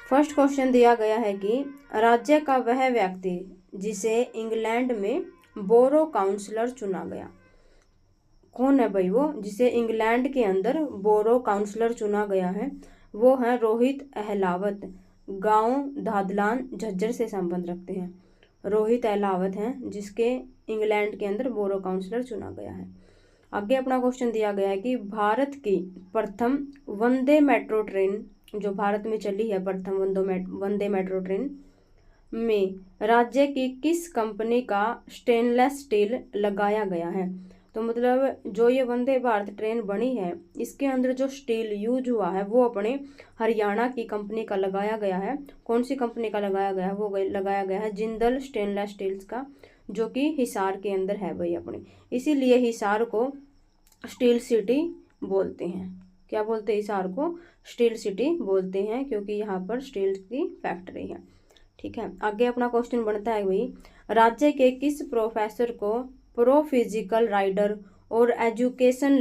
First question दिया गया है कि राज्य का वह व्यक्ति जिसे इंग्लैंड में बोरो काउंसलर चुना गया। कौन है भाई वो जिसे इंग्लैंड के अंदर बोरो काउंसलर चुना गया है? वो है रोहित अहलावत। गांव धादलान झज्जर से संबंध रखते हैं। रोहित अहलावत हैं जिसके इंग्लैंड के अंदर बोरो काउंसलर चुना गया है। आगे अपना क्वेश्चन दिया गया है कि भारत की प्रथम वंदे मेट्रो ट्रेन, जो भारत में चली है प्रथम वंदे मेट्रो ट्रेन में राज्य की किस कंपनी का स्टेनलेस स्टील लगाया गया है? तो मतलब जो ये वंदे भारत ट्रेन बनी है इसके अंदर जो स्टील यूज हुआ है वो अपने हरियाणा की कंपनी का लगाया गया है। कौन सी कंपनी का लगाया गया है? वो लगाया गया है जिंदल स्टेनलेस स्टील्स का, जो कि हिसार के अंदर है भाई अपने। इसीलिए हिसार को स्टील सिटी बोलते हैं। क्या बोलते हैं? हिसार को स्टील सिटी बोलते हैं क्योंकि यहाँ पर स्टील की फैक्ट्री है। ठीक है, आगे अपना क्वेश्चन बनता है भाई, राज्य के किस प्रोफेसर को प्रो फिजिकल राइडर और एजुकेशन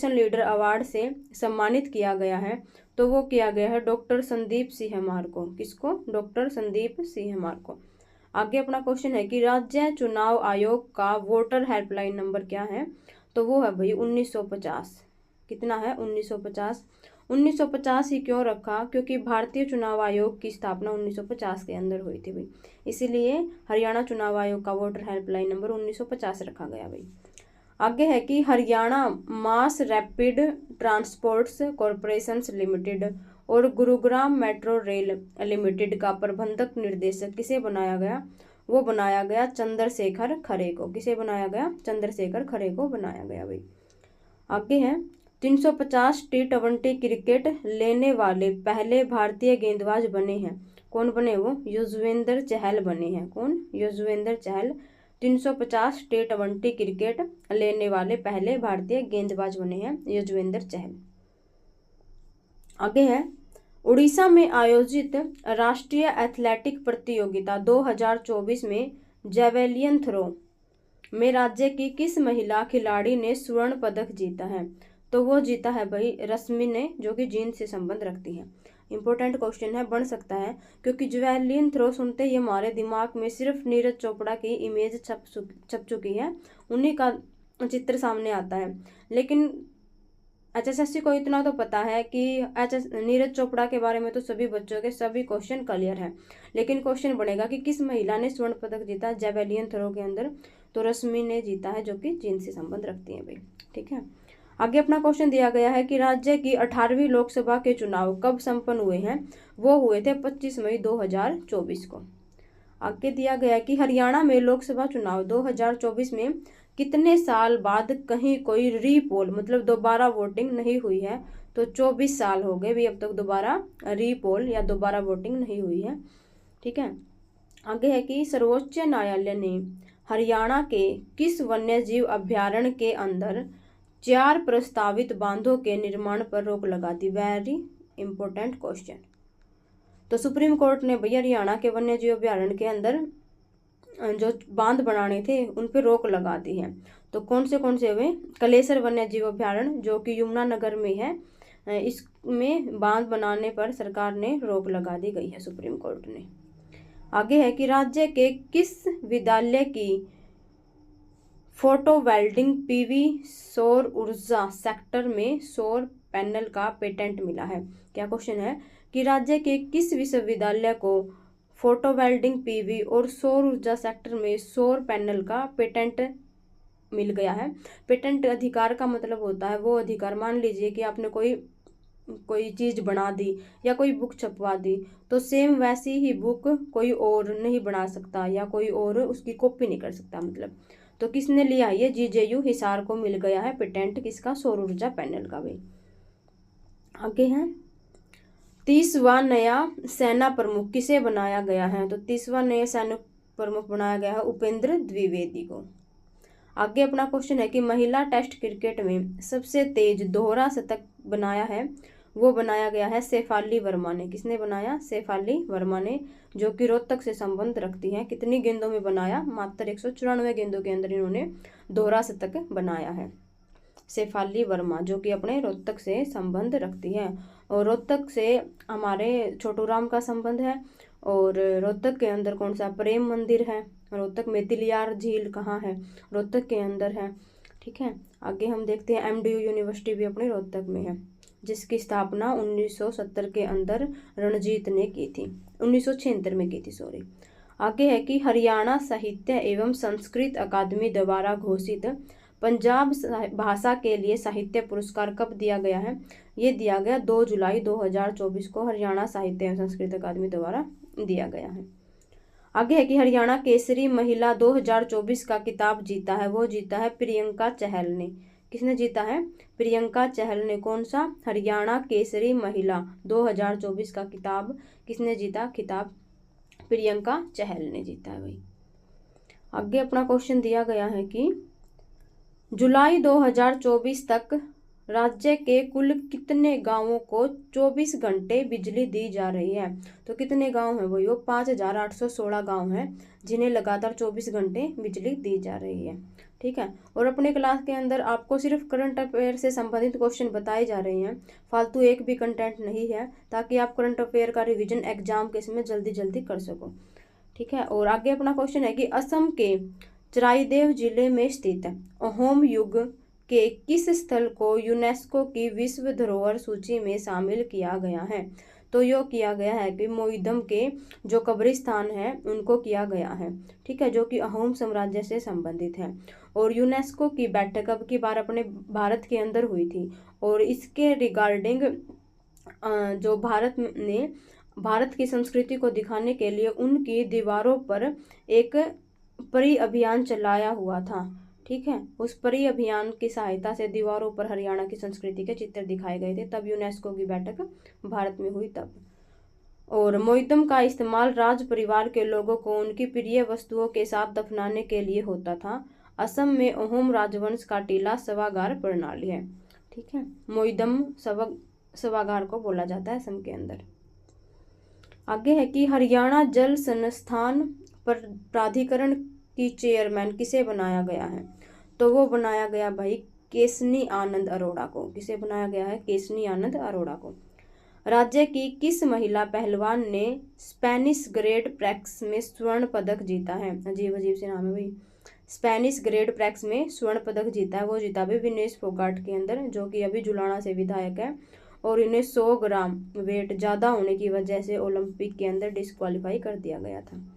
लीडर अवार्ड से सम्मानित किया गया है? तो वो किया गया है डॉक्टर संदीप सिंहमार को। किसको? डॉक्टर संदीप सिंहमार को। आगे अपना क्वेश्चन है कि राज्य चुनाव आयोग का वोटर हेल्पलाइन नंबर क्या है? तो वो है भाई 1950। कितना है? 1950। 1950 ही क्यों रखा? क्योंकि भारतीय चुनाव आयोग की स्थापना 1950 के अंदर हुई थी भाई, इसीलिए हरियाणा चुनाव आयोग का वोटर हेल्पलाइन नंबर 1950 रखा गया भाई। आगे है कि Haryana mass rapid transports corporation limited और गुरुग्राम मेट्रो रेल लिमिटेड का प्रबंधक निर्देशक किसे बनाया गया? वो बनाया गया चंद्रशेखर खरे को। किसे बनाया गया? चंद्रशेखर खरे को बनाया गया भाई। आगे है 350 T20 क्रिकेट लेने वाले पहले भारतीय गेंदबाज बने हैं। कौन बने? वो युजवेंद्र चहल बने हैं। कौन? युजवेंद्र चहल 350 T20 क्रिकेट लेने वाले पहले भारतीय गेंदबाज बने हैं युजवेंद्र चहल। आगे है उड़ीसा में आयोजित राष्ट्रीय एथलेटिक प्रतियोगिता 2024 में जेवेलियन थ्रो में राज्य की किस महिला खिलाड़ी ने स्वर्ण पदक जीता है? तो वो जीता है भाई रश्मि ने, जो कि जींद से संबंध रखती है। इंपॉर्टेंट क्वेश्चन है, बन सकता है, क्योंकि जेवेलिन थ्रो सुनते ही हमारे दिमाग में सिर्फ नीरज चोपड़ा की इमेज छप चुकी है, उन्हीं का चित्र सामने आता है। लेकिन HSSC को इतना तो पता है कि नीरज चोपड़ा के बारे में तो सभी बच्चों के सभी क्वेश्चन क्लियर है, लेकिन क्वेश्चन बनेगा कि किस महिला ने स्वर्ण पदक जीता जेवेलियन थ्रो के अंदर? तो रश्मि ने जीता है, जो कि जींद से संबंध रखती है भाई। ठीक है, आगे अपना क्वेश्चन दिया गया है कि राज्य की 18वीं लोकसभा के चुनाव कब संपन्न हुए हैं? वो हुए थे 25 मई 2024 को। आगे दिया गया कि हरियाणा में लोकसभा चुनाव 2024 में कितने साल बाद कहीं कोई रीपोल मतलब दोबारा वोटिंग नहीं हुई है? तो 24 साल हो गए भी अब तक दोबारा रीपोल या दोबारा वोटिंग नहीं हुई है। ठीक है, आगे है कि सर्वोच्च न्यायालय ने हरियाणा के किस वन्य जीव अभ्यारण्य के अंदर 4 प्रस्तावित बांधों के निर्माण पर रोक लगा दी? Very important question. तो सुप्रीम कोर्ट ने भैया हरियाणा के वन्य जीव अभ्यारण्य के अंदर जो बांध बनाने थे उन पर रोक लगा दी है। तो कौन से हुए? कलेसर वन्य जीव अभ्यारण्य जो कि यमुनानगर में है, इसमें बांध बनाने पर सरकार ने रोक लगा दी गई है सुप्रीम कोर्ट ने। आगे है कि राज्य के किस विद्यालय की फोटो वेल्डिंग PV सौर ऊर्जा सेक्टर में सौर पैनल का पेटेंट मिला है? क्या क्वेश्चन है कि राज्य के किस विश्वविद्यालय को फोटो वेल्डिंग PV और सौर ऊर्जा सेक्टर में सौर पैनल का पेटेंट मिल गया है? पेटेंट अधिकार का मतलब होता है वो अधिकार, मान लीजिए कि आपने कोई चीज़ बना दी या कोई बुक छपवा दी, तो सेम वैसी ही बुक कोई और नहीं बना सकता या कोई और उसकी कॉपी नहीं कर सकता। मतलब तो किसने लिया? ये GJU हिसार को मिल गया है पेटेंट, किसका? सौर ऊर्जा पैनल का भाई। आगे है 30वां नया सेना प्रमुख किसे बनाया गया है? तो 30वां नया सेना प्रमुख बनाया गया है उपेंद्र द्विवेदी को। आगे अपना क्वेश्चन है कि महिला टेस्ट क्रिकेट में सबसे तेज दोहरा शतक बनाया है, वो बनाया गया है शेफाली वर्मा ने। किसने बनाया? शेफाली वर्मा ने, जो कि रोहतक से संबंध रखती है। कितनी गेंदों में बनाया? मात्र 194 गेंदों के अंदर इन्होंने दोहरा शतक बनाया है शेफाली वर्मा, जो कि अपने रोहतक से संबंध रखती है। और रोहतक से हमारे छोटू राम का संबंध है। और रोहतक के अंदर कौन सा प्रेम मंदिर है? रोहतक में तिलियार झील कहाँ है? रोहतक के अंदर है। ठीक है, आगे हम देखते हैं एमडीयू यूनिवर्सिटी भी अपने रोहतक में है, जिसकी स्थापना 1970 के अंदर रणजीत ने की थी, 1976 में की थी, सॉरी। आगे है कि हरियाणा साहित्य एवं संस्कृत अकादमी द्वारा घोषित पंजाब भाषा के लिए साहित्य पुरस्कार कब दिया गया है? ये दिया गया 2 जुलाई 2024 को हरियाणा साहित्य एवं संस्कृत अकादमी द्वारा दिया गया है। आगे है कि हरियाणा केसरी महिला 2024 का खिताब जीता है, वो जीता है प्रियंका चहल ने। किसने जीता है? प्रियंका चहल ने। कौन सा? हरियाणा केसरी महिला 2024 का खिताब किसने जीता? खिताब प्रियंका चहल ने जीता है भाई। आगे अपना क्वेश्चन दिया गया है कि जुलाई 2024 तक राज्य के कुल कितने गांवों को 24 घंटे बिजली दी जा रही है? तो कितने गांव हैं वो? 5816 गांव हैं जिन्हें लगातार 24 घंटे बिजली दी जा रही है। ठीक है, और अपने क्लास के अंदर आपको सिर्फ करंट अफेयर से संबंधित क्वेश्चन बताए जा रहे हैं, फालतू एक भी कंटेंट नहीं है, ताकि आप करंट अफेयर का रिविजन एग्जाम के समय जल्दी जल्दी कर सको। ठीक है, और आगे अपना क्वेश्चन है कि असम के चराईदेव जिले में स्थित अहोम युग के किस स्थल को यूनेस्को की विश्व धरोहर सूची में शामिल किया गया है? तो यो किया गया है कि मोइदम के जो कब्रिस्तान है उनको किया गया है। ठीक है, जो कि अहोम साम्राज्य से संबंधित है। और यूनेस्को की बैठक अब की बार अपने भारत के अंदर हुई थी, और इसके रिगार्डिंग जो भारत की संस्कृति को दिखाने के लिए उनकी दीवारों पर एक परी अभियान चलाया हुआ था। ठीक है, उस परी अभियान की सहायता से दीवारों पर हरियाणा की संस्कृति के चित्र दिखाए गए थे, तब यूनेस्को की बैठक भारत में हुई तब। और मोइदम का इस्तेमाल राज परिवार के लोगों को उनकी प्रिय वस्तुओं के साथ दफनाने के लिए होता था। असम में अहोम राजवंश का टीला शवागार प्रणाली है। ठीक है, मोइदम शवागार को बोला जाता है असम के अंदर। आगे है कि हरियाणा जल संस्थान प्राधिकरण की चेयरमैन किसे बनाया गया है? तो वो बनाया गया भाई केसनी आनंद अरोड़ा को। किसे बनाया गया है? केसनी आनंद अरोड़ा को। राज्य की किस महिला पहलवान ने स्पेनिश ग्रेड प्रेक्स में स्वर्ण पदक जीता है? अजीब अजीब से नाम है भाई। स्पेनिश ग्रेड प्रेक्स में स्वर्ण पदक जीता है, वो जीता भी विनेश फोगाट के अंदर, जो कि अभी जुलाना से विधायक है। और इन्हें 100 ग्राम वेट ज़्यादा होने की वजह से ओलंपिक के अंदर डिस्क्वालीफाई कर दिया गया था।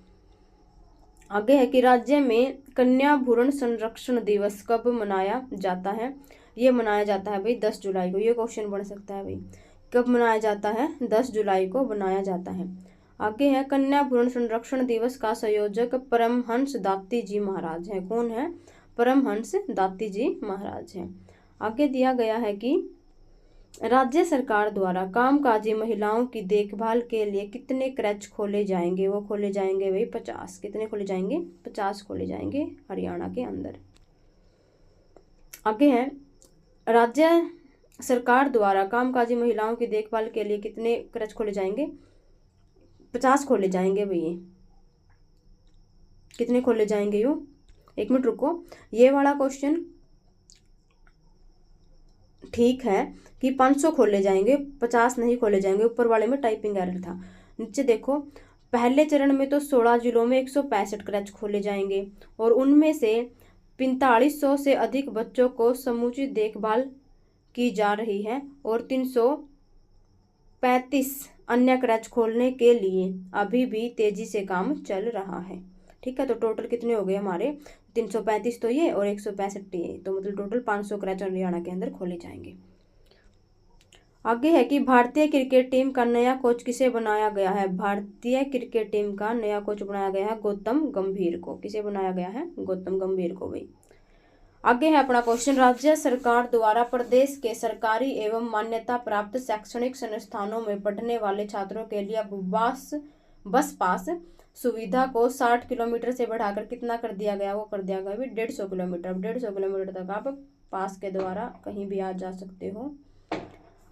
आगे है कि राज्य में कन्या भ्रूण संरक्षण दिवस कब मनाया जाता है? ये मनाया जाता है भाई 10 जुलाई को। ये क्वेश्चन बन सकता है भाई, कब मनाया जाता है? 10 जुलाई को मनाया जाता है। आगे है कन्या भ्रूण संरक्षण दिवस का संयोजक परमहंस दाती जी महाराज है। कौन है? परमहंस दाती जी महाराज है। आगे दिया गया है कि राज्य सरकार द्वारा कामकाजी महिलाओं की देखभाल के लिए कितने क्रच खोले जाएंगे? वो खोले जाएंगे भाई 50। कितने खोले जाएंगे? 50 खोले जाएंगे हरियाणा के अंदर। आगे है राज्य सरकार द्वारा कामकाजी महिलाओं की देखभाल के लिए कितने क्रच खोले जाएंगे? 50 खोले जाएंगे भैया। कितने खोले जाएंगे यो? एक मिनट रुको, ये वाला क्वेश्चन ठीक है कि 500 खोले जाएंगे, 50 नहीं खोले जाएंगे। ऊपर वाले में टाइपिंग एरर था। नीचे देखो, पहले चरण में तो 16 जिलों में 165 क्रच खोले जाएंगे, और उनमें से 4500 से अधिक बच्चों को समुचित देखभाल की जा रही है, और 335 अन्य क्रच खोलने के लिए अभी भी तेजी से काम चल रहा है। ठीक है, तो टोटल कितने हो गए हमारे? 335 तो ये और 165 ये, तो मतलब टोटल 500 क्रच हरियाणा के अंदर खोले जाएंगे। आगे है कि भारतीय क्रिकेट टीम का नया कोच किसे बनाया गया है? भारतीय क्रिकेट टीम का नया कोच बनाया गया है गौतम गंभीर को। किसे बनाया गया है? गौतम गंभीर को भाई। आगे है अपना क्वेश्चन, राज्य सरकार द्वारा प्रदेश के सरकारी एवं मान्यता प्राप्त शैक्षणिक संस्थानों में पढ़ने वाले छात्रों के लिए बस पास सुविधा को 60 किलोमीटर से बढ़ाकर कितना कर दिया गया? वो कर दिया गया भी 150 किलोमीटर। 150 किलोमीटर तक आप पास के द्वारा कहीं भी आ जा सकते हो।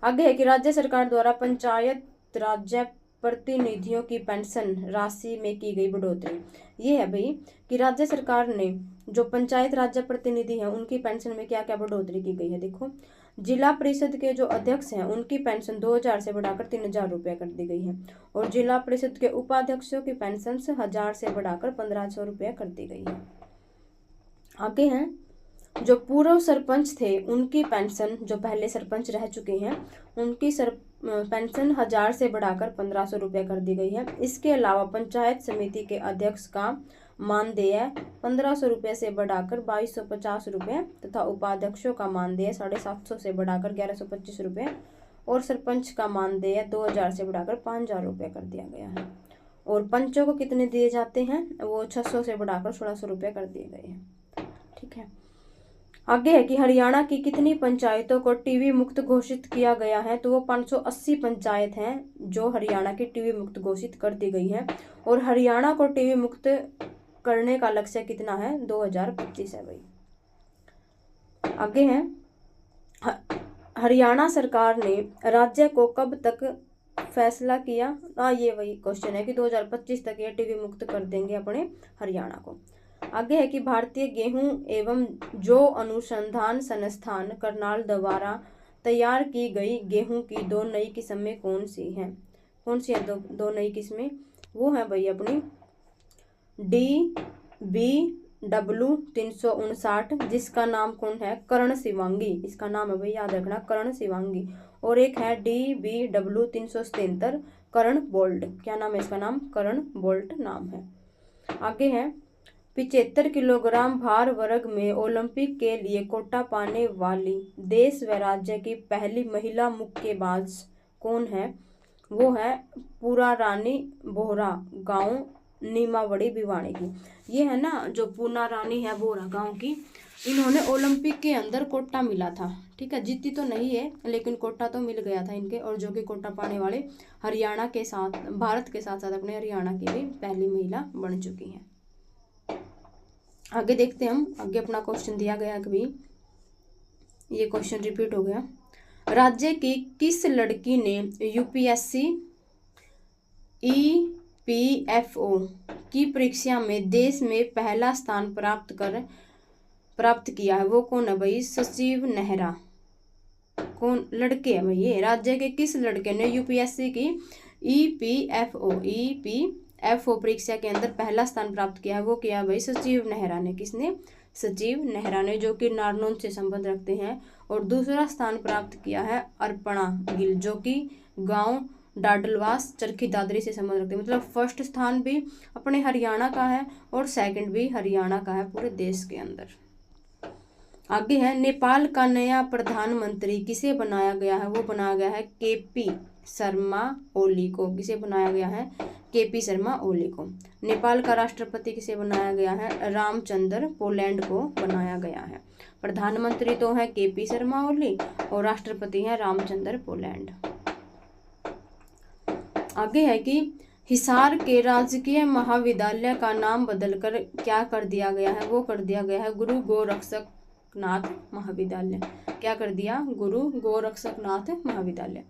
आगे है कि राज्य सरकार द्वारा पंचायत राज्य प्रतिनिधियों की पेंशन राशि में की गई बढ़ोतरी। ये है भाई कि राज्य सरकार ने जो पंचायत राज्य प्रतिनिधि हैं उनकी पेंशन में क्या क्या बढ़ोतरी की गई है। देखो, जिला परिषद के जो अध्यक्ष हैं उनकी पेंशन 2000 से बढ़ाकर 3000 रुपये कर दी गई है और जिला परिषद के उपाध्यक्षों की पेंशन 1000 से बढ़ाकर 1500 रुपये कर दी गई है। आगे हैं जो पूर्व सरपंच थे उनकी पेंशन, जो पहले सरपंच रह चुके हैं उनकी पेंशन 1000 से बढ़ाकर 1500 रुपये कर दी गई है। इसके अलावा पंचायत समिति के अध्यक्ष का मानदेय 1500 रुपये से बढ़ाकर 2250 रुपये तथा उपाध्यक्षों का मानदेय 750 से बढ़ाकर 1125 रुपये और सरपंच का मानदेय 2000 से बढ़ाकर 5000 रुपये कर दिया गया है। और पंचों को कितने दिए जाते हैं, वो 600 से बढ़ाकर 1600 रुपये कर दिए गए हैं। ठीक है, आगे है कि हरियाणा की कितनी पंचायतों को टीबी मुक्त घोषित किया गया है, तो वो 580 पंचायत हैं जो हरियाणा की टीबी मुक्त घोषित कर दी गई है। और हरियाणा को टीबी मुक्त करने का लक्ष्य कितना है, 2025 है भाई। आगे है हरियाणा सरकार ने राज्य को कब तक फैसला किया, ये वही क्वेश्चन है कि 2025 तक ये टीबी मुक्त कर देंगे अपने हरियाणा को। आगे है कि भारतीय गेहूं एवं जौ अनुसंधान संस्थान करनाल द्वारा तैयार की गई गेहूं की 2 नई किस्में कौन सी हैं, कौन सी है दो नई किस्में, वो है भाई अपनी DBW 359 जिसका नाम कौन है, कर्ण शिवांगी, इसका नाम है भाई याद रखना कर्ण शिवांगी। और एक है DBW 377 कर्ण बोल्ट, क्या नाम है इसका नाम, कर्ण बोल्ट नाम है। आगे है 75 किलोग्राम भार वर्ग में ओलंपिक के लिए कोटा पाने वाली देश व राज्य की पहली महिला मुक्केबाज कौन है, वो है पूरा रानी बोहरा, गांव नीमावड़ी भिवानी की। ये है ना जो पूना रानी है बोहरा गांव की, इन्होंने ओलंपिक के अंदर कोटा मिला था। ठीक है, जीती तो नहीं है लेकिन कोटा तो मिल गया था इनके, और जो कि कोटा पाने वाले हरियाणा के साथ, भारत के साथ साथ अपने हरियाणा की भी पहली महिला बन चुकी हैं। आगे देखते हैं हम, आगे अपना क्वेश्चन दिया गया कभी, ये क्वेश्चन रिपीट हो गया। राज्य की किस लड़की ने UPSC EPFO की परीक्षा में देश में पहला स्थान प्राप्त किया है, वो कौन है भाई, सचिव नेहरा। कौन लड़के है भाई ये, राज्य के किस लड़के ने UPSC की EPFO परीक्षा के अंदर पहला स्थान प्राप्त किया है, वो किया भाई सचिव नेहरा ने। किसने, सचिव नेहरा ने, जो कि नारनौल से संबंध रखते हैं। और दूसरा स्थान प्राप्त किया है अर्पणा गिल, जो कि गांव डाडलवास चरखी दादरी से संबंध रखते हैं। मतलब फर्स्ट स्थान भी अपने हरियाणा का है और सेकंड भी हरियाणा का है पूरे देश के अंदर। आगे है नेपाल का नया प्रधानमंत्री किसे बनाया गया है, वो बनाया गया है KP शर्मा ओली को। किसे बनाया गया है, KP शर्मा ओली को। नेपाल का राष्ट्रपति किसे बनाया गया है, रामचंद्र पोलैंड को बनाया गया है। प्रधानमंत्री तो है KP शर्मा ओली और राष्ट्रपति है रामचंद्र पोलैंड। आगे है कि हिसार के राजकीय महाविद्यालय का नाम बदलकर क्या कर दिया गया है, वो कर दिया गया है गुरु गोरक्षकनाथ महाविद्यालय। क्या कर दिया, गुरु गोरक्षकनाथ महाविद्यालय।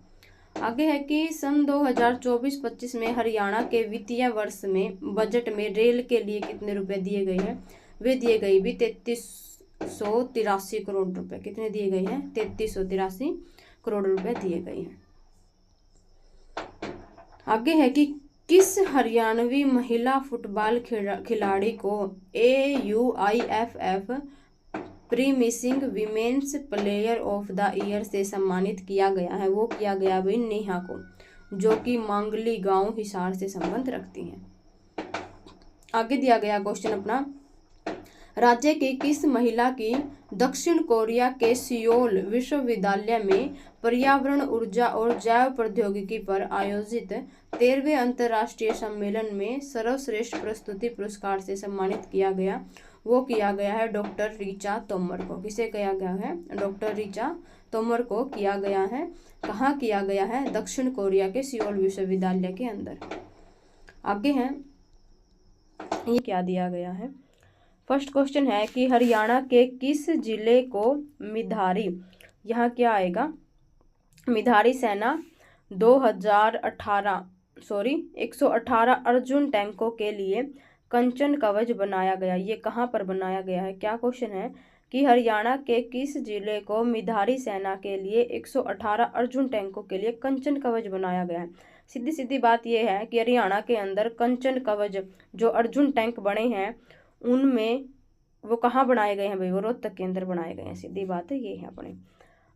आगे है कि सन 2024-25 में हरियाणा के वित्तीय वर्ष में बजट में रेल के लिए कितने रुपए दिए गए हैं, वे दिए गए भी 3383 करोड़ रुपए। कितने दिए गए हैं, 3383 करोड़ रुपए दिए गए हैं। आगे है कि किस हरियाणवी महिला फुटबॉल खिलाड़ी को AUIFF promising women's player of the year से सम्मानित किया गया है, वो किया गया भाई नेहा को, जो कि मांगली गांव हिसार से संबंध रखती हैं। आगे दिया गया क्वेश्चन अपना, राज्य की किस महिला की दक्षिण कोरिया के सियोल विश्वविद्यालय में पर्यावरण, ऊर्जा और जैव प्रौद्योगिकी पर आयोजित 13वें अंतर्राष्ट्रीय सम्मेलन में सर्वश्रेष्ठ प्रस्तुति पुरस्कार से सम्मानित किया गया, वो किया गया है डॉक्टर ऋचा तोमर को। किसे किया गया है, डॉक्टर ऋचा तोमर को किया गया है। कहाँ किया गया है, दक्षिण कोरिया के सियोल विश्वविद्यालय के अंदर। आगे है, ये क्या दिया गया है, फर्स्ट क्वेश्चन है कि हरियाणा के किस जिले को मिधारी, यहाँ क्या आएगा, मिधारी सेना 118 अर्जुन टैंकों के लिए कंचन कवच बनाया गया। ये कहाँ पर बनाया गया है, क्या क्वेश्चन है, कि हरियाणा के किस जिले को मिधारी सेना के लिए 118 अर्जुन टैंकों के लिए कंचन कवच बनाया गया है। सीधी सीधी बात यह है कि हरियाणा के अंदर कंचन कवच जो अर्जुन टैंक बने हैं उनमें वो कहाँ बनाए गए हैं भाई, वो रोहतक के अंदर बनाए गए हैं। सीधी बात है ये है अपने।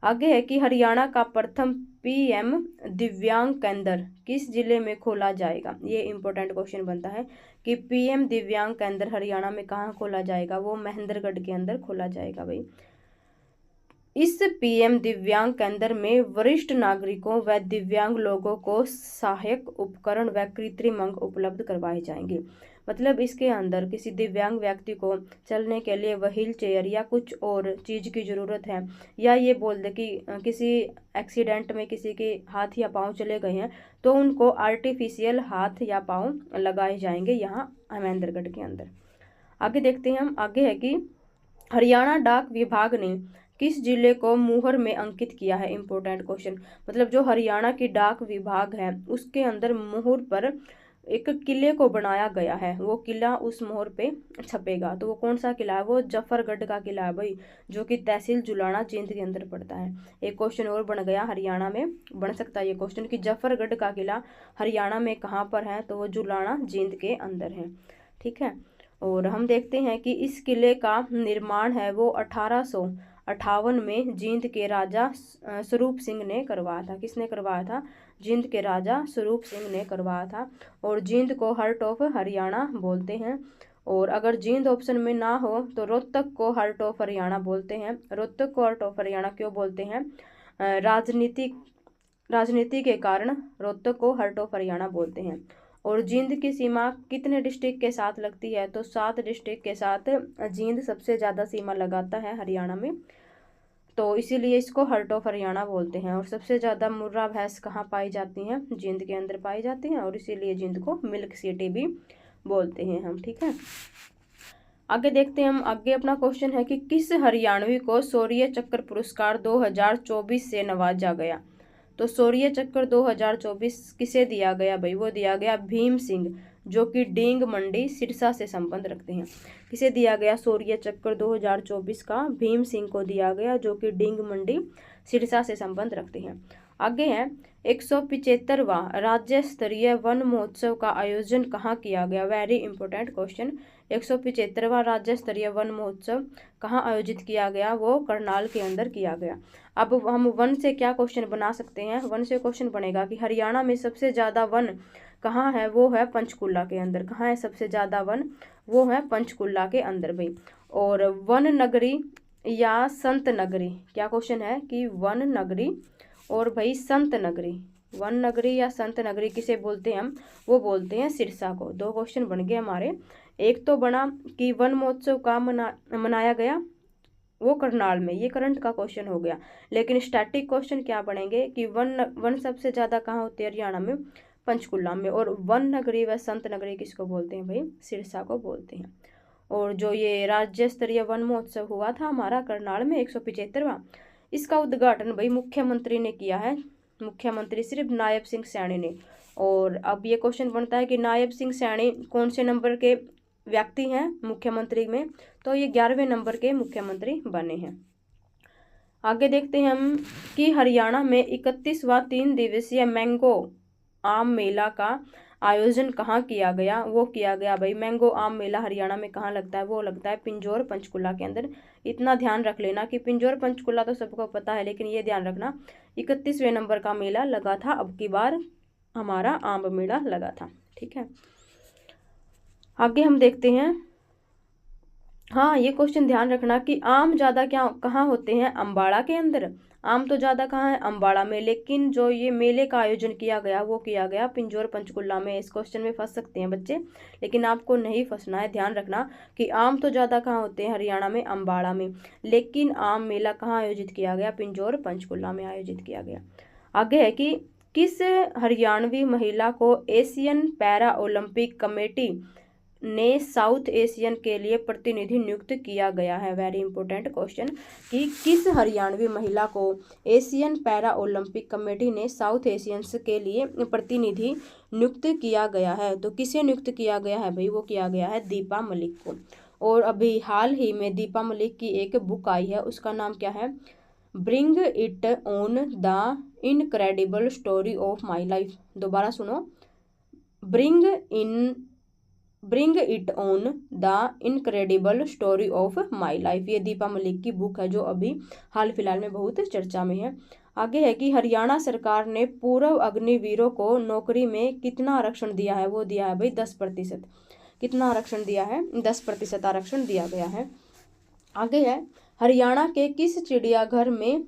आगे है कि हरियाणा का प्रथम पीएम दिव्यांग केंद्र किस जिले में खोला जाएगा। ये इंपॉर्टेंट क्वेश्चन बनता है कि पीएम दिव्यांग केंद्र हरियाणा में कहाँ खोला जाएगा, वो महेंद्रगढ़ के अंदर खोला जाएगा भाई। इस पीएम दिव्यांग केंद्र में वरिष्ठ नागरिकों व दिव्यांग लोगों को सहायक उपकरण व कृत्रिम अंग उपलब्ध करवाए जाएंगे। मतलब इसके अंदर किसी दिव्यांग व्यक्ति को चलने के लिए व्हील चेयर या कुछ और चीज़ की ज़रूरत है, या ये बोल दे कि किसी एक्सीडेंट में किसी के हाथ या पाँव चले गए हैं तो उनको आर्टिफिशियल हाथ या पाँव लगाए जाएंगे यहाँ महेंद्रगढ़ के अंदर। आगे देखते हैं हम। आगे है कि हरियाणा डाक विभाग ने किस जिले को मुहर में अंकित किया है। Important question. मतलब जो हरियाणा की डाक विभाग है उसके अंदर मुहर पर एक किले को बनाया गया है, वो किला उस मोहर पे छपेगा। तो वो कौन सा किला है, वो जफरगढ़ का किला है भाई, जो कि तहसील जुलाना जींद के अंदर पड़ता है। एक क्वेश्चन और बन गया, हरियाणा में बन सकता है ये क्वेश्चन कि जफरगढ़ का किला हरियाणा में कहाँ पर है, तो वो जुलाना जींद के अंदर है। ठीक है। और हम देखते हैं कि इस किले का निर्माण है वो 1858 में जींद के राजा स्वरूप सिंह ने करवाया था। किसने करवाया था, जींद के राजा स्वरूप सिंह ने करवाया था। और जींद को हार्ट ऑफ हरियाणा बोलते हैं। और अगर जींद ऑप्शन में ना हो तो रोहतक को हार्ट ऑफ हरियाणा बोलते हैं। रोहतक को हार्ट ऑफ हरियाणा क्यों बोलते हैं, राजनीति के कारण रोहतक को हार्ट ऑफ हरियाणा बोलते हैं। और जींद की सीमा कितने डिस्ट्रिक्ट के साथ लगती है, तो 7 डिस्ट्रिक्ट के साथ जींद सबसे ज़्यादा सीमा लगाता है हरियाणा में, तो इसीलिए इसको हार्ट ऑफ हरियाणा बोलते हैं। और सबसे ज़्यादा मुर्रा भैंस कहाँ पाई जाती हैं, जींद के अंदर पाई जाती हैं, और इसीलिए जींद को मिल्क सिटी भी बोलते हैं हम। ठीक है। आगे देखते हैं हम। आगे अपना क्वेश्चन है कि किस हरियाणवी को शौर्य चक्र पुरस्कार 2024 से नवाजा गया। तो शौर्य चक्र 2024 किसे दिया गया भाई, वो दिया गया भीम सिंह, जो कि डींग मंडी सिरसा से संबंध रखते हैं। किसे दिया गया शौर्य चक्र 2024 का, भीम सिंह को दिया गया, जो कि डींग मंडी सिरसा से संबंध रखते हैं। आगे है 175वां राज्य स्तरीय वन महोत्सव का आयोजन कहाँ किया गया। Very important question. 175वां राज्य स्तरीय वन महोत्सव कहाँ आयोजित किया गया, वो करनाल के अंदर किया गया। अब हम वन से क्या क्वेश्चन बना सकते हैं, वन से क्वेश्चन बनेगा कि हरियाणा में सबसे ज़्यादा वन कहाँ है, वो है पंचकुला के अंदर। कहाँ है सबसे ज़्यादा वन, वो है पंचकुला के अंदर भाई। और वन नगरी या संत नगरी, क्या क्वेश्चन है कि वन नगरी और भाई संत नगरी, वन नगरी या संत नगरी किसे बोलते हैं हम, वो बोलते हैं सिरसा को। 2 क्वेश्चन बन गए हमारे। एक तो बना कि वन महोत्सव का मनाया गया, वो करनाल में, ये करंट का क्वेश्चन हो गया। लेकिन स्टैटिक क्वेश्चन क्या बनेंगे कि वन सबसे ज़्यादा कहाँ होती है हरियाणा में, पंचकुला में। और वन नगरी व संत नगरी किसको बोलते हैं भाई, सिरसा को बोलते हैं। और जो ये राज्य स्तरीय वन महोत्सव हुआ था हमारा करनाल में 175वां, इसका उद्घाटन भाई मुख्यमंत्री ने किया है, मुख्यमंत्री सिर्फ नायब सिंह सैनी ने। और अब ये क्वेश्चन बनता है कि नायब सिंह सैनी कौन से नंबर के व्यक्ति हैं मुख्यमंत्री में, तो ये 11वें नंबर के मुख्यमंत्री बने हैं। आगे देखते हैं हम कि हरियाणा में 31वां 3 दिवसीय मैंगो आम मेला का आयोजन कहाँ किया गया, वो किया गया भाई मैंगो आम मेला हरियाणा में कहाँ लगता है, वो लगता है पिंजौर पंचकुला के अंदर। इतना ध्यान रख लेना कि पिंजौर पंचकुला तो सबको पता है, लेकिन ये ध्यान रखना 31वें नंबर का मेला लगा था, अब की बार हमारा आम मेला लगा था। ठीक है। आगे हम देखते हैं। हाँ, ये क्वेश्चन ध्यान रखना कि आम ज़्यादा कहाँ होते हैं, अम्बाड़ा के अंदर। आम तो ज़्यादा कहाँ है, अम्बाड़ा में, लेकिन जो ये मेले का आयोजन किया गया वो किया गया पिंजौर पंचकुला में। इस क्वेश्चन में फंस सकते हैं बच्चे, लेकिन आपको नहीं फंसना है। ध्यान रखना कि आम तो ज़्यादा कहाँ होते हैं हरियाणा में, अम्बाड़ा में, लेकिन आम मेला कहाँ आयोजित किया गया, पिंजौर पंचकुला में आयोजित किया गया। आगे है कि किस हरियाणवी महिला को एशियन पैरा ओलंपिक कमेटी ने साउथ एशियन के लिए प्रतिनिधि नियुक्त किया गया है। वेरी इंपॉर्टेंट क्वेश्चन कि किस हरियाणवी महिला को एशियन पैरा ओलंपिक कमेटी ने साउथ एशियंस के लिए प्रतिनिधि नियुक्त किया गया है। तो किसे नियुक्त किया गया है भाई, वो किया गया है दीपा मलिक को। और अभी हाल ही में दीपा मलिक की एक बुक आई है, उसका नाम क्या है? Bring it on the incredible story of my life. दोबारा सुनो, bring it on the incredible story of my life. ये दीपा मलिक की बुक है जो अभी हाल फिलहाल में बहुत चर्चा में है। आगे है कि हरियाणा सरकार ने पूर्व अग्निवीरों को नौकरी में कितना आरक्षण दिया है? वो दिया है भाई 10%। कितना आरक्षण दिया है? 10% आरक्षण दिया गया है। आगे है, हरियाणा के किस चिड़ियाघर में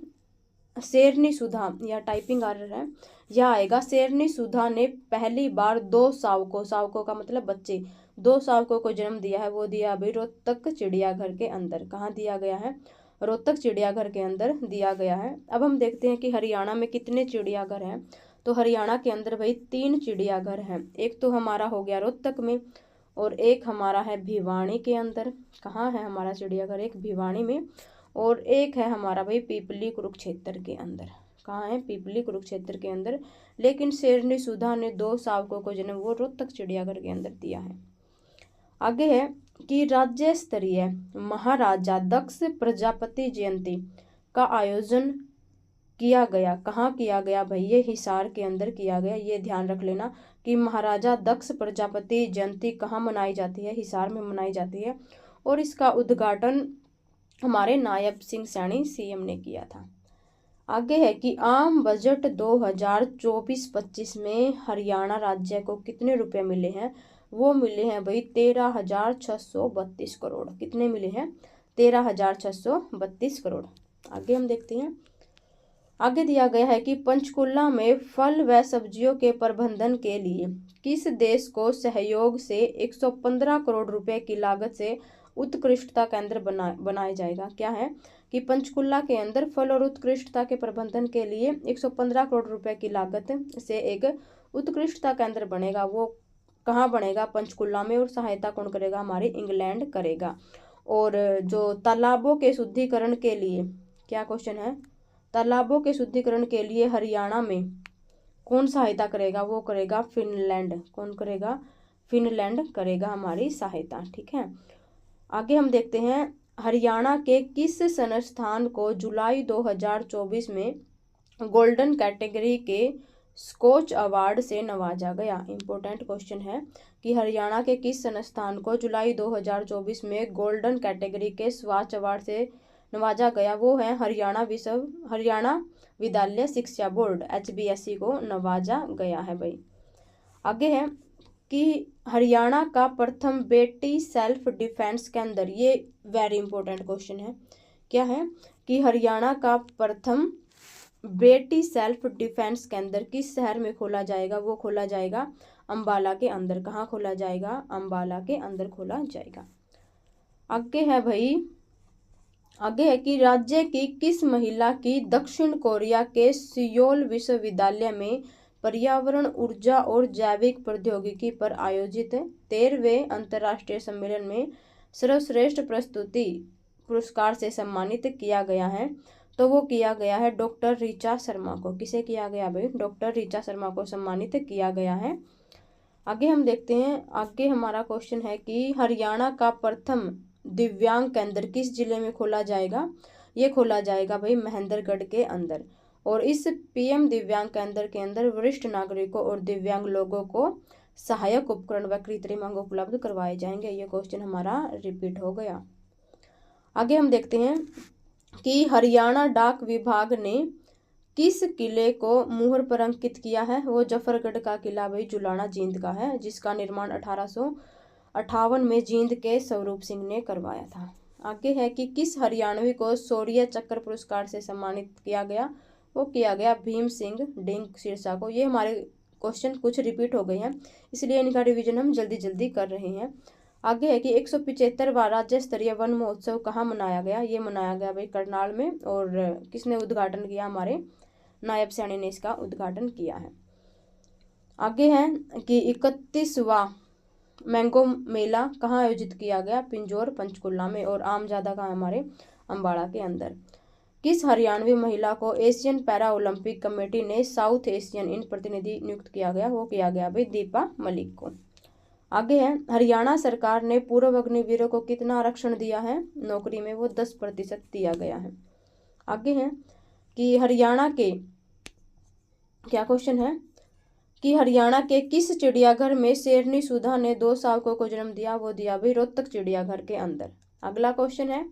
शेरनी सुधा, या टाइपिंग एरर है, यह आएगा, शेरनी सुधा ने पहली बार 2 सावकों का मतलब बच्चे, 2 सावकों को जन्म दिया है? वो दिया भाई रोहतक चिड़ियाघर के अंदर। कहाँ दिया गया है? रोहतक चिड़ियाघर के अंदर दिया गया है। अब हम देखते हैं कि हरियाणा में कितने चिड़ियाघर हैं। तो हरियाणा के अंदर भाई 3 चिड़ियाघर हैं। एक तो हमारा हो गया रोहतक में, और एक हमारा है भिवानी के अंदर। कहाँ है हमारा चिड़ियाघर? एक भिवानी में, और एक है हमारा भाई पीपली कुरुक्षेत्र के अंदर। कहाँ है? पीपली कुरुक्षेत्र के अंदर। लेकिन शेरनी सुधा ने 2 सावकों को जन्म वो रोहतक चिड़ियाघर के अंदर दिया है। आगे है कि राज्य स्तरीय महाराजा दक्ष प्रजापति जयंती का आयोजन किया गया। कहाँ किया गया भाई? ये हिसार के अंदर किया गया। ये ध्यान रख लेना कि महाराजा दक्ष प्रजापति जयंती कहाँ मनाई जाती है? हिसार में मनाई जाती है। और इसका उद्घाटन हमारे नायब सिंह सैनी सीएम ने किया था। आगे है कि आम बजट 2024-25 में हरियाणा राज्य को कितने रुपए मिले हैं? वो मिले हैं भाई 13,632 करोड़। कितने मिले हैं? 13,632 करोड़। आगे हम देखते हैं, आगे दिया गया है कि पंचकुला में फल व सब्जियों के प्रबंधन के लिए किस देश को सहयोग से 115 करोड़ रुपए की लागत से उत्कृष्टता केंद्र बनाया जाएगा? क्या है कि पंचकुला के अंदर फल और उत्कृष्टता के प्रबंधन के लिए 115 करोड़ रुपए की लागत से एक उत्कृष्टता केंद्र बनेगा। वो कहाँ बनेगा? पंचकुला में। और सहायता कौन करेगा? हमारे इंग्लैंड करेगा। और जो तालाबों के शुद्धिकरण के लिए, क्या क्वेश्चन है? तालाबों के शुद्धिकरण के लिए हरियाणा में कौन सहायता करेगा? वो करेगा फिनलैंड। कौन करेगा? फिनलैंड करेगा हमारी सहायता। ठीक है, आगे हम देखते हैं, हरियाणा के किस संस्थान को जुलाई 2024 में गोल्डन कैटेगरी के स्कॉच अवार्ड से नवाजा गया? इंपॉर्टेंट क्वेश्चन है कि हरियाणा के किस संस्थान को जुलाई 2024 में गोल्डन कैटेगरी के स्कॉच अवार्ड से नवाजा गया? वो है हरियाणा विद्यालय शिक्षा बोर्ड HBSE को नवाजा गया है भाई। आगे है कि हरियाणा का प्रथम बेटी सेल्फ डिफेंस केंद्र, ये वेरी इंपॉर्टेंट क्वेश्चन है। क्या है कि हरियाणा का प्रथम बेटी सेल्फ डिफेंस केंद्र किस शहर में खोला जाएगा? वो खोला जाएगा अंबाला के अंदर। कहाँ खोला जाएगा? अंबाला के अंदर खोला जाएगा। आगे है भाई, आगे है कि राज्य की किस महिला की दक्षिण कोरिया के सियोल विश्वविद्यालय में पर्यावरण, ऊर्जा और जैविक प्रौद्योगिकी पर आयोजित 13वें अंतर्राष्ट्रीय सम्मेलन में सर्वश्रेष्ठ प्रस्तुति पुरस्कार से सम्मानित किया गया है? तो वो किया गया है डॉक्टर ऋचा शर्मा को। किसे किया गया भाई? डॉक्टर ऋचा शर्मा को सम्मानित किया गया है। आगे हम देखते हैं, आगे हमारा क्वेश्चन है कि हरियाणा का प्रथम दिव्यांग केंद्र किस जिले में खोला जाएगा? ये खोला जाएगा भाई महेंद्रगढ़ के अंदर। और इस PM दिव्यांग केंद्र के अंदर वरिष्ठ नागरिकों और दिव्यांग लोगों को सहायक उपकरण व कृत्रिम अंग उपलब्ध करवाए जाएंगे। ये क्वेश्चन हमारा रिपीट हो गया। आगे हम देखते हैं कि हरियाणा डाक विभाग ने किस किले को मुहर पर अंकित किया है? वो जफरगढ़ का किला भाई जुलाना जींद का है, जिसका निर्माण 1858 में जींद के स्वरूप सिंह ने करवाया था। आगे है कि किस हरियाणवी को शौर्य चक्र पुरस्कार से सम्मानित किया गया? वो किया गया भीम सिंह डिंग सिरसा को। ये हमारे क्वेश्चन कुछ रिपीट हो गए हैं, इसलिए इनका रिवीजन हम जल्दी जल्दी कर रहे हैं। आगे है कि 175वां राज्य स्तरीय वन महोत्सव कहाँ मनाया गया? ये मनाया गया भाई करनाल में। और किसने उद्घाटन किया? हमारे नायब सैनी ने इसका उद्घाटन किया है। आगे है कि 31वां मैंगो मेला कहाँ आयोजित किया गया? पिंजौर पंचकुला में। और आम ज्यादा कहाँ? हमारे अंबाला के अंदर। किस हरियाणवी महिला को एशियन पैरा ओलंपिक कमेटी ने साउथ एशियन इन प्रतिनिधि नियुक्त किया गया? वो किया गया भाई दीपा मलिक को। आगे है, हरियाणा सरकार ने पूर्व अग्निवीरों को कितना आरक्षण दिया है नौकरी में, वो 10% दिया गया है। आगे है कि हरियाणा के, क्या क्वेश्चन है कि हरियाणा के किस चिड़ियाघर में शेरनी सुधा ने 2 शावकों को जन्म दिया, वो दिया भाई रोहतक चिड़ियाघर के अंदर। अगला क्वेश्चन है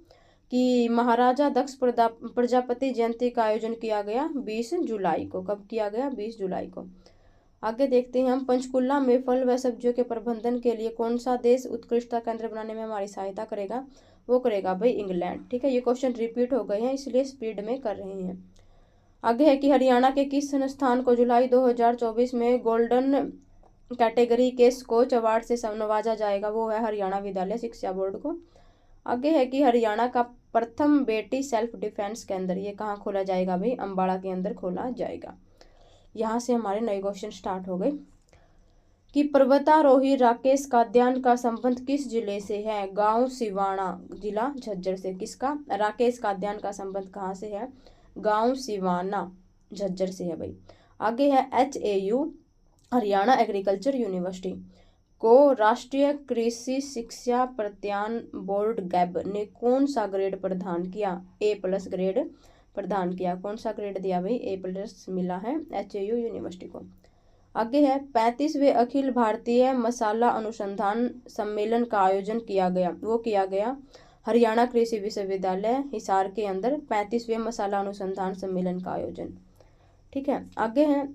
कि महाराजा दक्ष प्रजापति जयंती का आयोजन किया गया 20 जुलाई को। कब किया गया? 20 जुलाई को। आगे देखते हैं हम, पंचकुला में फल व सब्जियों के प्रबंधन के लिए कौन सा देश उत्कृष्टता केंद्र बनाने में हमारी सहायता करेगा, वो करेगा भाई इंग्लैंड। ठीक है, ये क्वेश्चन रिपीट हो गए हैं इसलिए स्पीड में कर रहे हैं। आगे है कि हरियाणा के किस संस्थान को जुलाई 2024 में गोल्डन कैटेगरी के स्कोच अवार्ड से नवाजा जाएगा, वो है हरियाणा विद्यालय शिक्षा बोर्ड को। आगे है कि हरियाणा का प्रथम बेटी सेल्फ डिफेंस केंद्र, ये कहाँ खोला जाएगा भाई? अम्बाड़ा के अंदर खोला जाएगा। यहाँ से हमारे नए क्वेश्चन स्टार्ट हो गए कि पर्वतारोही राकेश काद्यान का संबंध किस जिले से है? गांव सिवाना, जिला झज्जर से। किसका? राकेश काद्यान का संबंध कहाँ से है? गांव सिवाना, झज्जर से है भाई। आगे है HAU हरियाणा एग्रीकल्चर यूनिवर्सिटी को राष्ट्रीय कृषि शिक्षा प्रत्यान बोर्ड गैब ने कौन सा ग्रेड प्रदान किया? A+ ग्रेड प्रदान किया। कौन सा ग्रेड दिया भाई? A+ मिला है HAU यूनिवर्सिटी को। आगे है 35वें अखिल भारतीय मसाला अनुसंधान सम्मेलन का आयोजन किया गया, वो किया गया हरियाणा कृषि विश्वविद्यालय हिसार के अंदर 35वें मसाला अनुसंधान सम्मेलन का आयोजन। ठीक है, आगे है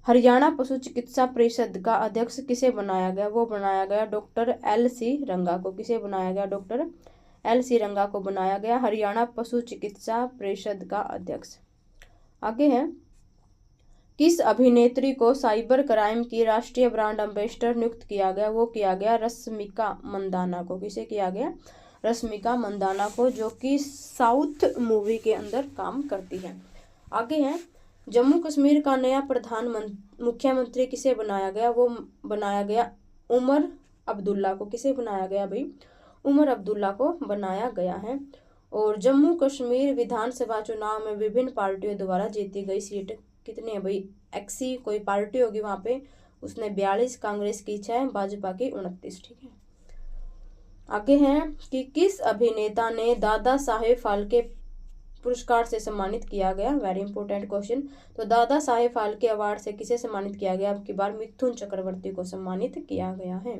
हरियाणा पशु चिकित्सा परिषद का अध्यक्ष किसे बनाया गया? वो बनाया गया डॉक्टर LC रंगा को। किसे बनाया गया? डॉक्टर LC रंगा को बनाया गया हरियाणा पशु चिकित्सा परिषद का अध्यक्ष। आगे है किस अभिनेत्री को साइबर क्राइम की राष्ट्रीय ब्रांड एम्बेसडर नियुक्त किया गया? वो किया गया रश्मिका मंदाना को। किसे किया गया? रश्मिका मंदाना को, जो कि साउथ मूवी के अंदर काम करती है। आगे है जम्मू कश्मीर का नया मुख्यमंत्री किसे बनाया गया? वो बनाया गया उमर अब्दुल्ला को। किसे बनाया गया भाई? उमर अब्दुल्ला को बनाया गया है। और जम्मू कश्मीर विधानसभा चुनाव में विभिन्न पार्टियों द्वारा जीती गई सीट कितनी है भाई? एक्सी कोई पार्टी होगी वहां पे, उसने 42, कांग्रेस की 6, भाजपा की 29। ठीक है, आगे है कि किस अभिनेता ने दादा साहेब फाल्के पुरस्कार से सम्मानित किया गया? Very important question. तो दादा साहेब फाल्के अवार्ड से किसे सम्मानित किया गया? अब की बार मिथुन चक्रवर्ती को सम्मानित किया गया है।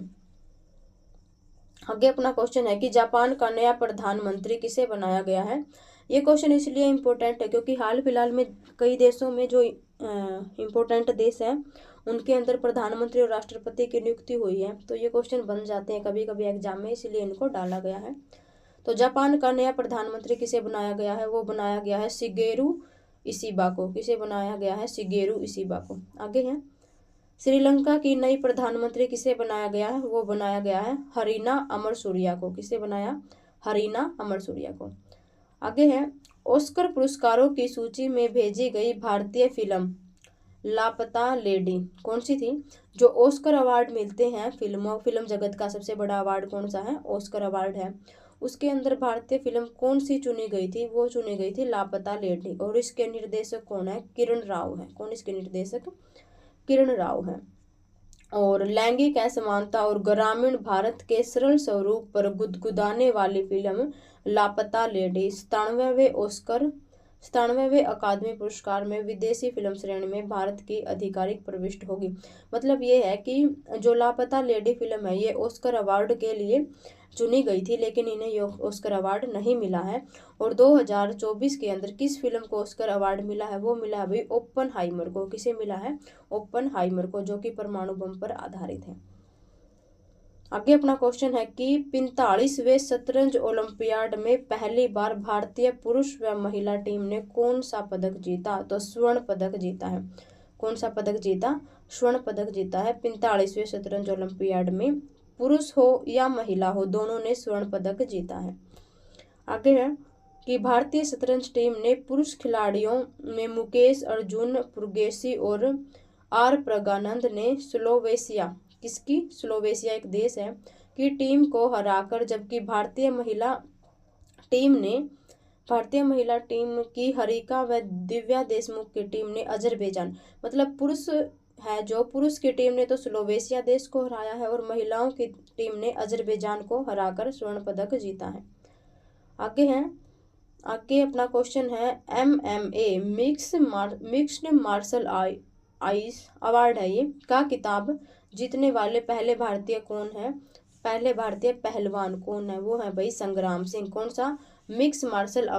आगे अपना क्वेश्चन है कि जापान का नया प्रधानमंत्री किसे बनाया गया है? ये क्वेश्चन इसलिए इम्पोर्टेंट है क्योंकि हाल फिलहाल में कई देशों में जो इम्पोर्टेंट देश हैं उनके अंदर प्रधानमंत्री और राष्ट्रपति की नियुक्ति हुई है, तो ये क्वेश्चन बन जाते हैं कभी कभी एग्जाम में, इसलिए इनको डाला गया है। तो जापान का नया प्रधानमंत्री किसे बनाया गया है? वो बनाया गया है शिगेरू इशिबा को। किसे बनाया गया है? शिगेरू इशिबा को। आगे है श्रीलंका की नई प्रधानमंत्री किसे बनाया गया है? वो बनाया गया है हरीना अमरसूरिया को। किसे बनाया? हरीना अमरसूरिया को। आगे है ऑस्कर पुरस्कारों की सूची में भेजी गई भारतीय फिल्म लापता लेडी कौन सी थी? जो ऑस्कर अवार्ड मिलते हैं फिल्म जगत का सबसे बड़ा अवार्ड कौन सा है? ऑस्कर अवार्ड है। उसके अंदर भारतीय फिल्म कौन सी चुनी गई थी? वो चुनी गई थी लापता लेडी। और इसके निर्देशक कौन है? किरण राव है। कौन इसके निर्देशक? किरण राव है। और लैंगिक असमानता और ग्रामीण भारत के सरल स्वरूप पर गुदगुदाने वाली फिल्म लापता लेडी 97वें अकादमी पुरस्कार में विदेशी फिल्म श्रेणी में भारत की आधिकारिक प्रविष्ट होगी। मतलब ये है कि जो लापता लेडी फिल्म है ये ऑस्कर अवार्ड के लिए चुनी गई थी, लेकिन इन्हें ये ऑस्कर अवार्ड नहीं मिला है। और 2024 के अंदर किस फिल्म को ऑस्कर अवार्ड मिला है? वो मिला है भाई ओपनहाइमर को। किसे मिला है? ओपनहाइमर को, जो कि परमाणु बम पर आधारित है। आगे अपना क्वेश्चन है कि 45वें शतरंज ओलंपियाड में पहली बार भारतीय पुरुष व महिला टीम ने कौन सा पदक जीता? तो स्वर्ण पदक जीता है। कौन सा पदक जीता? स्वर्ण पदक जीता है 45वें शतरंज ओलंपियाड में। पुरुष हो या महिला हो, दोनों ने स्वर्ण पदक जीता है। आगे है कि भारतीय शतरंज टीम ने पुरुष खिलाड़ियों में मुकेश अर्जुन पुरगेसी और आर प्रज्ञानंद ने स्लोवेशिया, किसकी? स्लोवेशिया एक देश है, की टीम को हराकर, जबकि भारतीय महिला टीम की हरिका व दिव्या देशमुख की टीम ने अजरबैजान, मतलब पुरुष है जो पुरुष की टीम ने तो स्लोवेशिया देश को हराया है और महिलाओं की टीम ने अजरबैजान को हराकर स्वर्ण पदक जीता है। आगे अपना क्वेश्चन है MMA mixed martial arts award है ये का किताब जीतने वाले पहले भारतीय कौन है? पहले भारतीय पहलवान कौन है? वो है भाई संग्राम सिंह। कौन सा? मिक्स मार्शल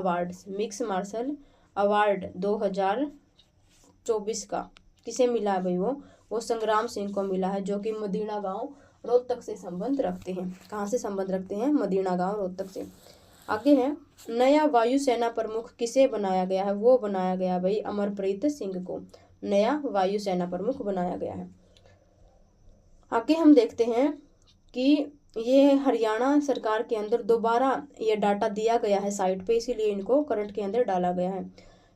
मार्शल अवार्ड 2024 का किसे मिला है भाई? वो संग्राम सिंह को मिला है, जो कि मदीना गांव रोहतक से संबंध रखते हैं। कहाँ से संबंध रखते हैं? मदीना गांव रोहतक से। आगे है नया वायुसेना प्रमुख किसे बनाया गया है? वो बनाया गया भाई अमरप्रीत सिंह को नया वायुसेना प्रमुख बनाया गया है। आगे हम देखते हैं कि ये हरियाणा सरकार के अंदर दोबारा ये डाटा दिया गया है साइट पे, इसीलिए इनको करंट के अंदर डाला गया है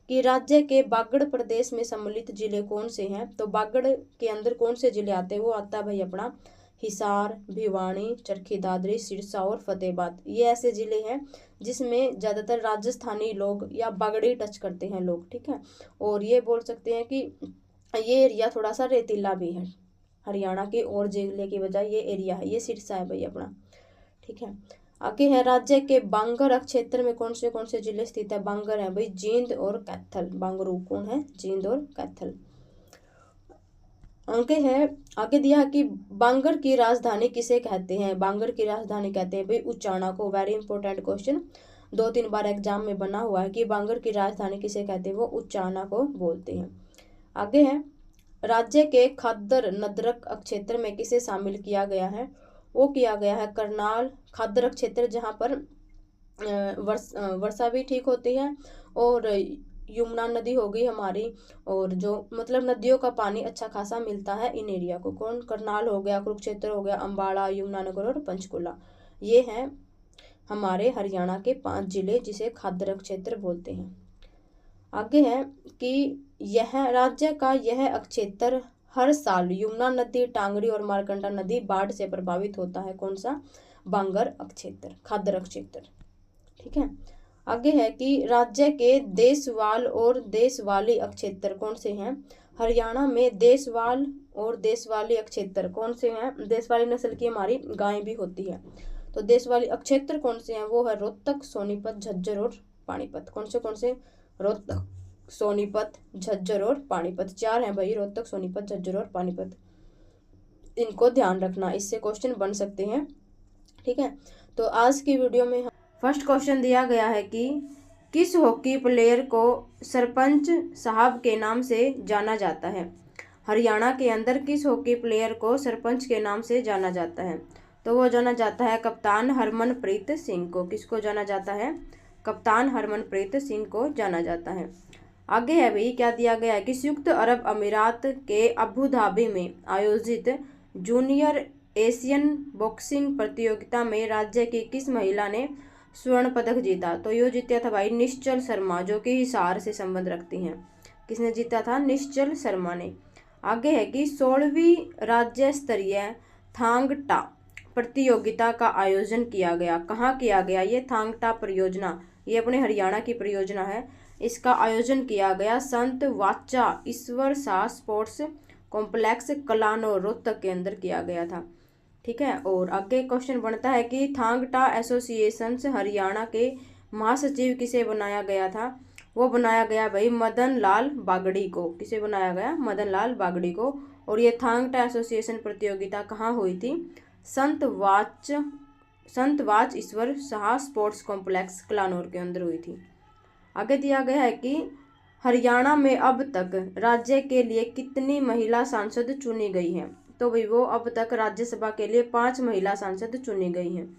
कि राज्य के बागड़ प्रदेश में सम्मिलित जिले कौन से हैं? तो बागड़ के अंदर कौन से जिले आते हैं? वो आता है भाई अपना हिसार, भिवानी, चरखी दादरी, सिरसा और फतेहाबाद। ये ऐसे जिले हैं जिसमें ज़्यादातर राजस्थानी लोग या बागड़ी टच करते हैं लोग, ठीक है। और ये बोल सकते हैं कि ये एरिया थोड़ा सा रेतीला भी है, हरियाणा के और जिले की बजाय ये एरिया है, ये सिरसा है भाई अपना, ठीक है। आगे है राज्य के बांगर क्षेत्र में कौन से जिले स्थित है? बांगर है भाई जींद और कैथल। बांगरू कौन है? जींद और कैथल। आगे दिया कि बांगर की राजधानी किसे कहते हैं? बांगर की राजधानी कहते हैं भाई उचाना को। वेरी इंपॉर्टेंट क्वेश्चन 2-3 बार एग्जाम में बना हुआ है कि बांगर की राजधानी किसे कहते हैं? वो उचाना को बोलते हैं। आगे है राज्य के खादर नदरक क्षेत्र में किसे शामिल किया गया है? वो किया गया है करनाल खादर क्षेत्र, जहाँ पर वर्षा भी ठीक होती है और यमुना नदी हो गई हमारी, और जो मतलब नदियों का पानी अच्छा खासा मिलता है इन एरिया को। कौन? करनाल हो गया, कुरुक्षेत्र हो गया, अम्बाड़ा, यमुनानगर और पंचकुला। ये हैं हमारे हरियाणा के 5 जिले जिसे खादर क्षेत्र बोलते हैं। आगे है कि यह राज्य का यह क्षेत्र हर साल यमुना नदी, टांगरी और मारकंडा नदी बाढ़ से प्रभावित होता है। कौन सा? बांगर क्षेत्र, खादर क्षेत्र, ठीक है। आगे है कि राज्य के देशवाल और देशवाली क्षेत्र कौन से हैं? हरियाणा में देशवाल और देशवाली क्षेत्र कौन से हैं? देशवाली नस्ल की हमारी गायें भी होती है, तो देशवाली क्षेत्र कौन से हैं? वो है रोहतक, सोनीपत, झज्जर और पानीपत। कौन से? रोहतक, सोनीपत, झज्जर और पानीपत। 4 हैं भाई, रोहतक, सोनीपत, झज्जर और पानीपत। इनको ध्यान रखना, इससे क्वेश्चन बन सकते हैं, ठीक है। तो आज की वीडियो में फर्स्ट क्वेश्चन दिया गया है कि किस हॉकी प्लेयर को सरपंच साहब के नाम से जाना जाता है? हरियाणा के अंदर किस हॉकी प्लेयर को सरपंच के नाम से जाना जाता है? तो वो जाना जाता है कप्तान हरमनप्रीत सिंह को। किसको जाना जाता है? कप्तान हरमनप्रीत सिंह को जाना जाता है। आगे है भाई क्या दिया गया है कि संयुक्त अरब अमीरात के अबू धाबी में आयोजित जूनियर एशियन बॉक्सिंग प्रतियोगिता में राज्य की किस महिला ने स्वर्ण पदक जीता? तो ये जीता था भाई निश्चल शर्मा, जो कि हिसार से संबंध रखती हैं। किसने जीता था? निश्चल शर्मा ने। आगे है कि 16वीं राज्य स्तरीय थांग टा प्रतियोगिता का आयोजन किया गया। कहाँ किया गया? ये थांग टा परियोजना, ये अपने हरियाणा की परियोजना है। इसका आयोजन किया गया संत वाचा ईश्वर शाह स्पोर्ट्स कॉम्प्लेक्स कलानौर रोहतक के अंदर किया गया था, ठीक है। और आगे क्वेश्चन बनता है कि थांगटा एसोसिएशन हरियाणा के महासचिव किसे बनाया गया था? वो बनाया गया भाई मदन लाल बागड़ी को। किसे बनाया गया? मदन लाल बागड़ी को। और ये थांगटा एसोसिएशन प्रतियोगिता कहाँ हुई थी? संत watch Ishwar Shah sports complex Kalanaur के अंदर हुई थी। आगे दिया गया है कि हरियाणा में अब तक राज्य के लिए कितनी महिला सांसद चुनी गई हैं? तो भाई वो अब तक राज्यसभा के लिए 5 महिला सांसद चुनी गई हैं।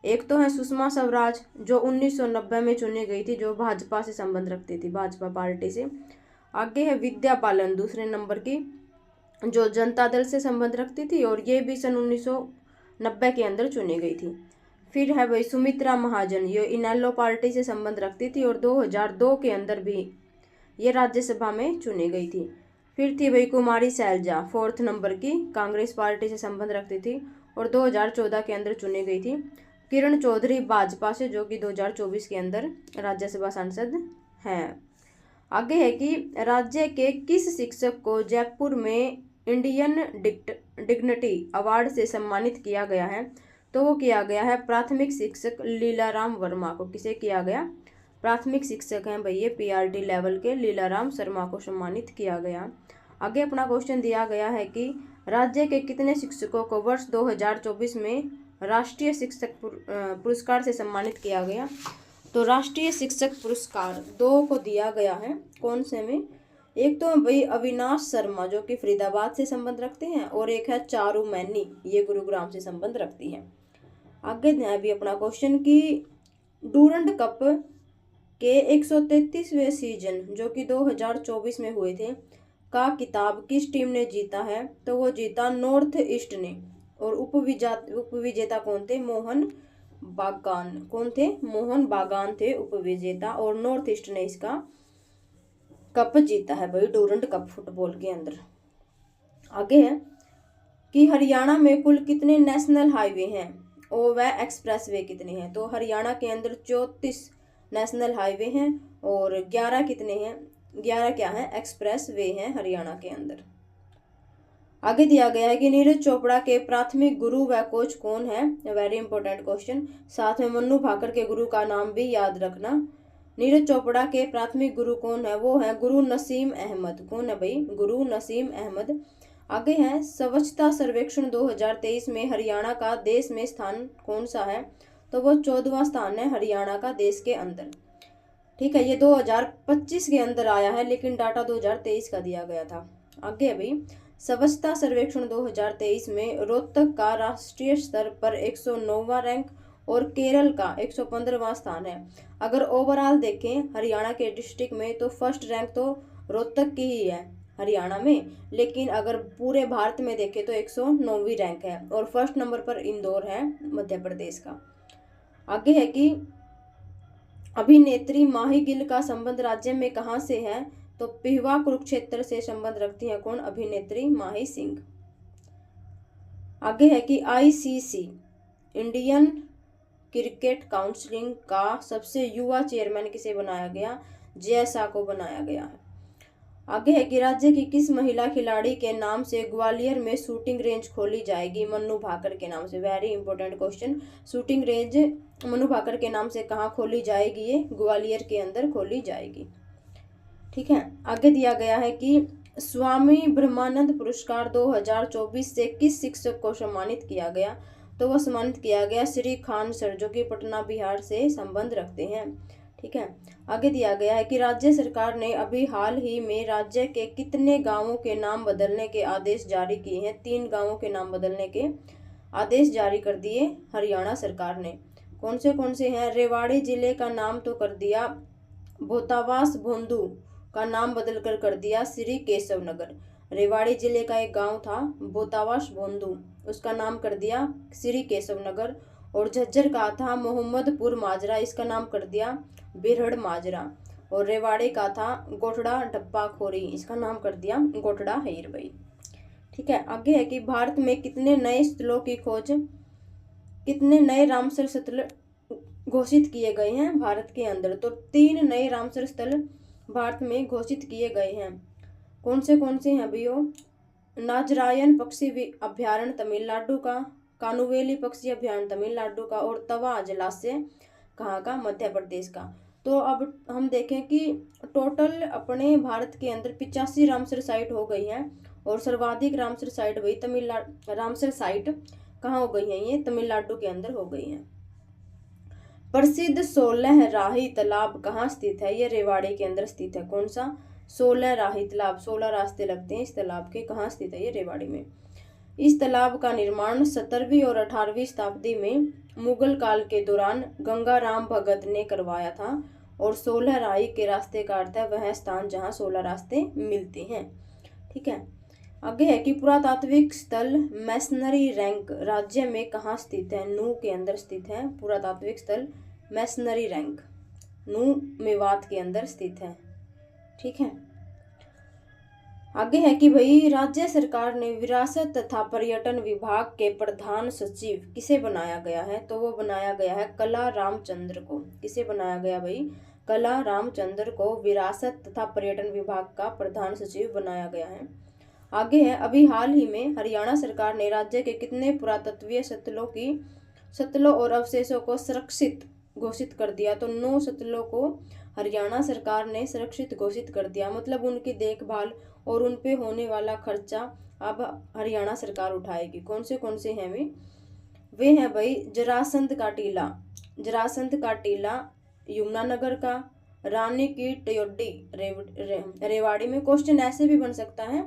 एक तो है सुषमा स्वराज, जो 1990 में चुनी गई थी, जो भाजपा से संबंध रखती थी, भाजपा पार्टी से। आगे है विद्या बालन, दूसरे नंबर की, जो जनता दल से संबंध रखती थी, और ये भी सन 1990 के अंदर चुनी गई थी। फिर है भाई सुमित्रा महाजन, ये इनेलो पार्टी से संबंध रखती थी और 2002 के अंदर भी ये राज्यसभा में चुनी गई थी। फिर थी भाई कुमारी सैलजा, 4th नंबर की, कांग्रेस पार्टी से संबंध रखती थी और 2014 के अंदर चुनी गई थी। किरण चौधरी भाजपा से, जो कि 2024 के अंदर राज्यसभा सांसद हैं। आगे है कि राज्य के किस शिक्षक को जयपुर में इंडियन डिग्निटी अवार्ड से सम्मानित किया गया है? तो वो किया गया है प्राथमिक शिक्षक लीलाराम वर्मा को। किसे किया गया? प्राथमिक शिक्षक हैं भाई ये पीआरटी लेवल के लीलाराम शर्मा को सम्मानित किया गया। आगे अपना क्वेश्चन दिया गया है कि राज्य के कितने शिक्षकों को वर्ष 2024 में राष्ट्रीय शिक्षक पुरस्कार से सम्मानित किया गया? तो राष्ट्रीय शिक्षक पुरस्कार 2 को दिया गया है। कौन से में? एक तो भाई अविनाश शर्मा जो कि फरीदाबाद से संबंध रखते हैं, और एक है चारू मैनी, ये गुरुग्राम से संबंध रखती है। आगे है भी अपना क्वेश्चन कि डूरंड कप के 133वें सीजन जो कि 2024 में हुए थे का किताब किस टीम ने जीता है? तो वो जीता नॉर्थ ईस्ट ने। और उपविजेता कौन थे? मोहन बागान। कौन थे? मोहन बागान थे उपविजेता, और नॉर्थ ईस्ट ने इसका कप जीता है भाई डूरंड कप फुटबॉल के अंदर। आगे है कि हरियाणा में कुल कितने नेशनल हाईवे हैं और वह एक्सप्रेस वे कितने हैं? तो हरियाणा के अंदर 34 नेशनल हाईवे हैं और 11 कितने हैं? 11 क्या है? एक्सप्रेस वे हैं हरियाणा के अंदर। आगे दिया गया है कि नीरज चोपड़ा के प्राथमिक गुरु व कोच कौन है? Very important question. साथ में मन्नू भाकर के गुरु का नाम भी याद रखना। नीरज चोपड़ा के प्राथमिक गुरु कौन है? वो है गुरु नसीम अहमद। कौन है भाई? गुरु नसीम अहमद। आगे है स्वच्छता सर्वेक्षण 2023 में हरियाणा का देश में स्थान कौन सा है? तो वो 14वां स्थान है हरियाणा का देश के अंदर। ठीक है, ये 2025 के अंदर आया है लेकिन डाटा 2023 का दिया गया था। आगे अभी स्वच्छता सर्वेक्षण 2023 में रोहतक का राष्ट्रीय स्तर पर 109वां रैंक और केरल का 115वां स्थान है। अगर ओवरऑल देखें हरियाणा के डिस्ट्रिक्ट में तो फर्स्ट रैंक तो रोहतक की ही है हरियाणा में, लेकिन अगर पूरे भारत में देखें तो 109वीं रैंक है और फर्स्ट नंबर पर इंदौर है मध्य प्रदेश का। आगे है कि अभिनेत्री माही गिल का संबंध राज्य में कहां से है? तो पिहवा कुरुक्षेत्र से संबंध रखती है। कौन? अभिनेत्री माही सिंह। आगे है कि आईसीसी इंडियन क्रिकेट काउंसिल का सबसे युवा चेयरमैन किसे बनाया गया? जय शाह को बनाया गया है। आगे है कि राज्य की किस महिला खिलाड़ी के नाम से ग्वालियर में शूटिंग रेंज खोली जाएगी? मन्नू भाकर के नाम से। Very important question. Shooting range Manu Bhaker के नाम से कहाँ खोली जाएगी? ये ग्वालियर के अंदर खोली जाएगी। ठीक है, आगे दिया गया है कि स्वामी ब्रह्मानंद पुरस्कार 2024 से किस शिक्षक को सम्मानित किया गया? तो वह सम्मानित किया गया श्री खान सर जो कि पटना बिहार से संबंध रखते हैं। ठीक है, आगे दिया गया है कि राज्य सरकार ने अभी हाल ही में राज्य के कितने गांवों के नाम बदलने के आदेश जारी किए हैं? 3 गांवों के नाम बदलने के आदेश जारी कर दिए हरियाणा सरकार ने। कौन से हैं? रेवाड़ी जिले का नाम तो कर दिया भोतावास भोंदू का नाम बदल कर दिया श्री केशव नगर। रेवाड़ी जिले का एक गांव था भोतावास भोंदू, उसका नाम कर दिया श्री केशव नगर। और झज्जर का था मोहम्मदपुर माजरा, इसका नाम कर दिया बिरहड़ माजरा। और रेवाड़ी का था गोठड़ा डप्पा खोरी, इसका नाम कर दिया गोठड़ा हेरबई। ठीक है, आगे है कि भारत में कितने नए स्थलों की खोज, कितने नए रामसर स्थल घोषित किए गए हैं भारत के अंदर? तो 3 नए रामसर स्थल भारत में घोषित किए गए हैं। कौन से हैं भैया? नाजरायन पक्षी अभ्यारण्य तमिलनाडु का, कानुवेली पक्षी अभ्यारण्य तमिलनाडु का, और तवा जलाशय कहाँ का? मध्य प्रदेश का। तो अब हम देखें कि टोटल अपने भारत के अंदर 85 रामसर साइट हो गई हैं और सर्वाधिक रामसर साइट वही तमिलनाडु रामसर साइट कहाँ हो गई हैं? ये तमिलनाडु के अंदर हो गई हैं। प्रसिद्ध 16 राही तालाब कहाँ स्थित है? ये रेवाड़ी के अंदर स्थित है। कौन सा? 16 राही तालाब, 16 रास्ते लगते हैं इस तालाब के। कहाँ स्थित है? ये रेवाड़ी में। इस तालाब का निर्माण 17वीं और 18वीं शताब्दी में मुगल काल के दौरान गंगाराम भगत ने करवाया था। और 16 राही के रास्ते का अर्थ है वह स्थान जहाँ 16 रास्ते मिलते हैं। ठीक है, आगे है कि पुरातात्विक स्थल मैसनरी रैंक राज्य में कहाँ स्थित है? नू के अंदर स्थित है पुरातात्विक स्थल मैसनरी रैंक, नू मेवात के अंदर स्थित है। ठीक है, आगे है कि भाई राज्य सरकार ने विरासत तथा पर्यटन विभाग के प्रधान सचिव किसे बनाया गया है? तो वो बनाया गया है कला रामचंद्र को। किसे बनाया गया भाई? कला रामचंद्र को विरासत तथा पर्यटन विभाग का प्रधान सचिव बनाया गया है। आगे है, अभी हाल ही में हरियाणा सरकार ने राज्य के कितने पुरातत्वीय सत्तलों और अवशेषों को सुरक्षित घोषित कर दिया? तो 9 सत्तलों को हरियाणा सरकार ने सुरक्षित घोषित कर दिया। मतलब उनकी देखभाल और उन पे होने वाला खर्चा अब हरियाणा सरकार उठाएगी। कौन से हैं वे हैं भाई, जरासंध का टीला यमुनानगर का, रानी की ट्योडी रेवाड़ी में। क्वेश्चन ऐसे भी बन सकता है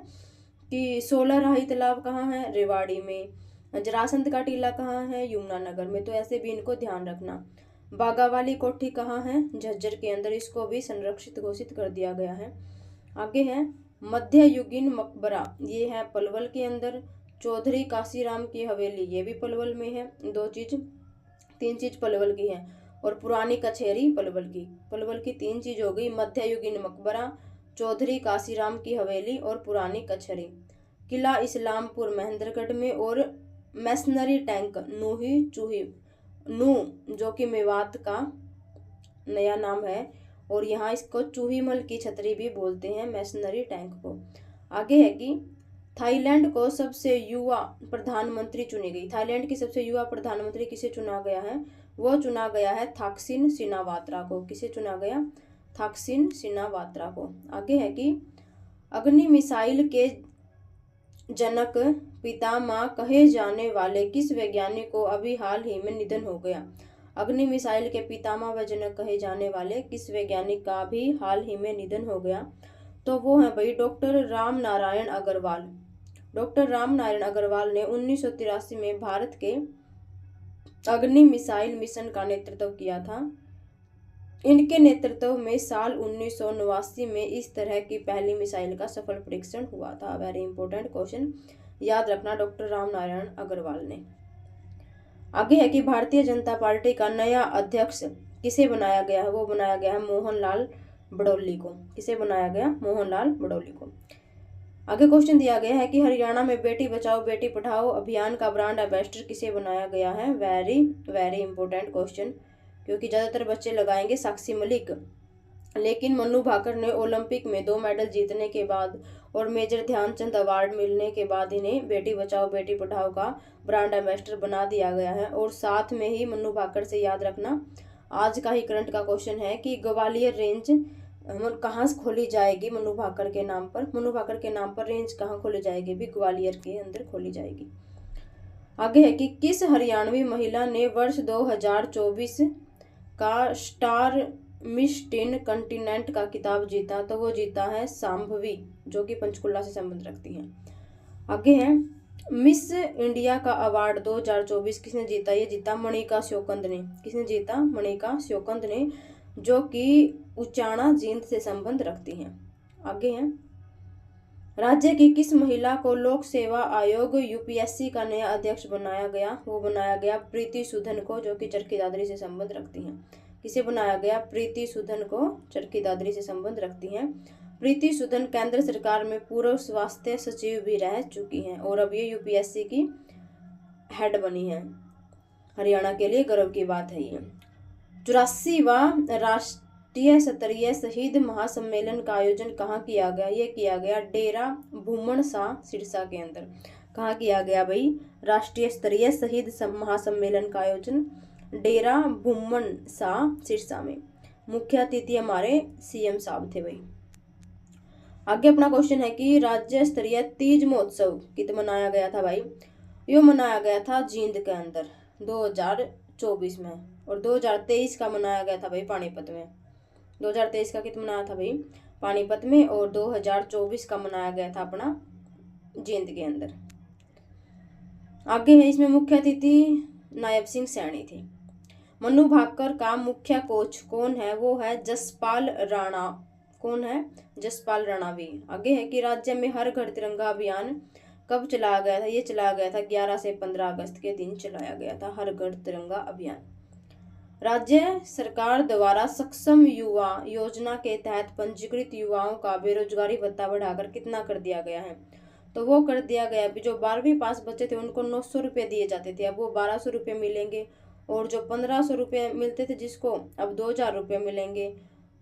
कि 16 राही तालाब कहाँ है? रेवाड़ी में। जरासंध का टीला कहाँ है? यमुनानगर में। तो ऐसे भी इनको ध्यान रखना। बागावाली कोठी कहाँ है? झज्जर के अंदर। इसको भी संरक्षित घोषित कर दिया गया है। आगे है, मध्ययुगीन मकबरा, ये है पलवल के अंदर। चौधरी काशीराम की हवेली, ये भी पलवल में है। 3 चीज पलवल की है। और पुरानी कचहरी पलवल की 3 चीज हो गई, मध्ययुगीन मकबरा, चौधरी काशीराम की हवेली और पुरानी कचहरी। किला इस्लामपुर महेंद्रगढ़ में। और मैसनरी टैंक नू जो कि मेवात का नया नाम है, और यहाँ इसको चूहीमल की छतरी भी बोलते हैं, मैसनरी टैंक को। आगे है कि थाईलैंड को सबसे युवा प्रधानमंत्री चुनी गई। थाईलैंड की सबसे युवा प्रधानमंत्री किसे चुना गया है? वो चुना गया है थाकसिन शिनावात्रा को। किसे चुना गया? थाकसिन शिनावात्रा को। आगे है कि अग्नि मिसाइल के जनक पितामह कहे जाने वाले किस वैज्ञानिक को अभी हाल ही में निधन हो गया? अग्नि मिसाइल के पितामह व जनक कहे जाने वाले किस वैज्ञानिक का भी हाल ही में निधन हो गया? तो वो है भाई डॉक्टर रामनारायण अग्रवाल। डॉक्टर रामनारायण अग्रवाल ने 1983 में भारत के अग्नि मिसाइल मिशन का नेतृत्व किया था। इनके नेतृत्व में साल 1989 में इस तरह की पहली मिसाइल का सफल परीक्षण हुआ था। वेरी इंपॉर्टेंट क्वेश्चन, याद रखना, डॉक्टर रामनारायण अग्रवाल ने। आगे है कि भारतीय जनता पार्टी का नया अध्यक्ष किसे बनाया गया है? वो बनाया गया है मोहनलाल बड़ौली को। किसे बनाया गया? मोहनलाल बड़ौली को। आगे क्वेश्चन दिया गया है कि हरियाणा में बेटी बचाओ बेटी पढ़ाओ अभियान का ब्रांड एम्बेसडर किसे बनाया गया है? वेरी इंपॉर्टेंट क्वेश्चन, क्योंकि ज़्यादातर बच्चे लगाएंगे साक्षी मलिक। लेकिन मन्नू भाकर ने ओलंपिक में 2 मेडल जीतने के बाद और मेजर ध्यानचंद अवार्ड मिलने के बाद इन्हें बेटी बचाओ बेटी पढ़ाओ का ब्रांड एम्बेसडर बना दिया गया है। और साथ में ही मन्नू भाकर से याद रखना, आज का ही करंट का क्वेश्चन है कि ग्वालियर रेंज कहाँ खोली जाएगी मन्नू भाकर के नाम पर? मन्नू भाकर के नाम पर रेंज कहाँ खोली जाएगी? भी ग्वालियर के अंदर खोली जाएगी। आगे है कि किस हरियाणवी महिला ने वर्ष 2024 का स्टार मिस टीन कंटिनेंट का खिताब जीता? तो वो जीता है सांभवी, जो कि पंचकुला से संबंध रखती है। आगे है, मिस इंडिया का अवार्ड 2024 किसने जीता? ये जीता मणिका श्योकंद ने। किसने जीता? मणिका श्योकंद ने, जो कि उचाना जींद से संबंध रखती हैं। आगे है, राज्य की किस महिला को लोक सेवा आयोग यूपीएससी का नया अध्यक्ष बनाया गया? वो बनाया गया प्रीति सूदन को, जो कि चरखी दादरी से संबंध रखती हैं। किसे बनाया गया? प्रीति सूदन को, चरखी दादरी से संबंध रखती हैं। प्रीति सूदन केंद्र सरकार में पूर्व स्वास्थ्य सचिव भी रह चुकी हैं और अब ये यूपीएससी की हेड बनी है। हरियाणा के लिए गर्व की बात है ये। 84वां राष्ट्रीय स्तरीय शहीद महासम्मेलन का आयोजन कहाँ किया गया? ये किया गया डेरा भूमन सा सिरसा के अंदर। कहाँ किया गया भाई? राष्ट्रीय स्तरीय शहीद महासम्मेलन का आयोजन डेरा भूमन सा सिरसा में। मुख्य अतिथि हमारे सीएम साहब थे भाई। आगे अपना क्वेश्चन है कि राज्य स्तरीय तीज महोत्सव कित मनाया गया था भाई? यो मनाया गया था जींद के अंदर 2024 में, और 2023 का मनाया गया था भाई पानीपत में। 2023 का कित मनाया था भाई? पानीपत में, और 2024 का मनाया गया था अपना जींद के अंदर। आगे है, इसमें मुख्य अतिथि नायब सिंह सैनी थे। मन्नू भाकर का मुख्य कोच कौन है? वो है जसपाल राणा। कौन है? जसपाल राणावी। आगे है कि राज्य में हर घर तिरंगा अभियान कब चलाया गया था? ये चलाया गया था 11 से 15 अगस्त के दिन चलाया गया था हर घर तिरंगा अभियान। राज्य सरकार द्वारा सक्षम युवा योजना के तहत पंजीकृत युवाओं का बेरोजगारी भत्ता बढ़ाकर कितना कर दिया गया है? तो वो कर दिया गया भी, जो 12वीं पास बच्चे थे उनको 900 रुपये दिए जाते थे, अब वो 1200 रुपये मिलेंगे। और जो 1500 रुपये मिलते थे जिसको, अब 2000 रुपये मिलेंगे।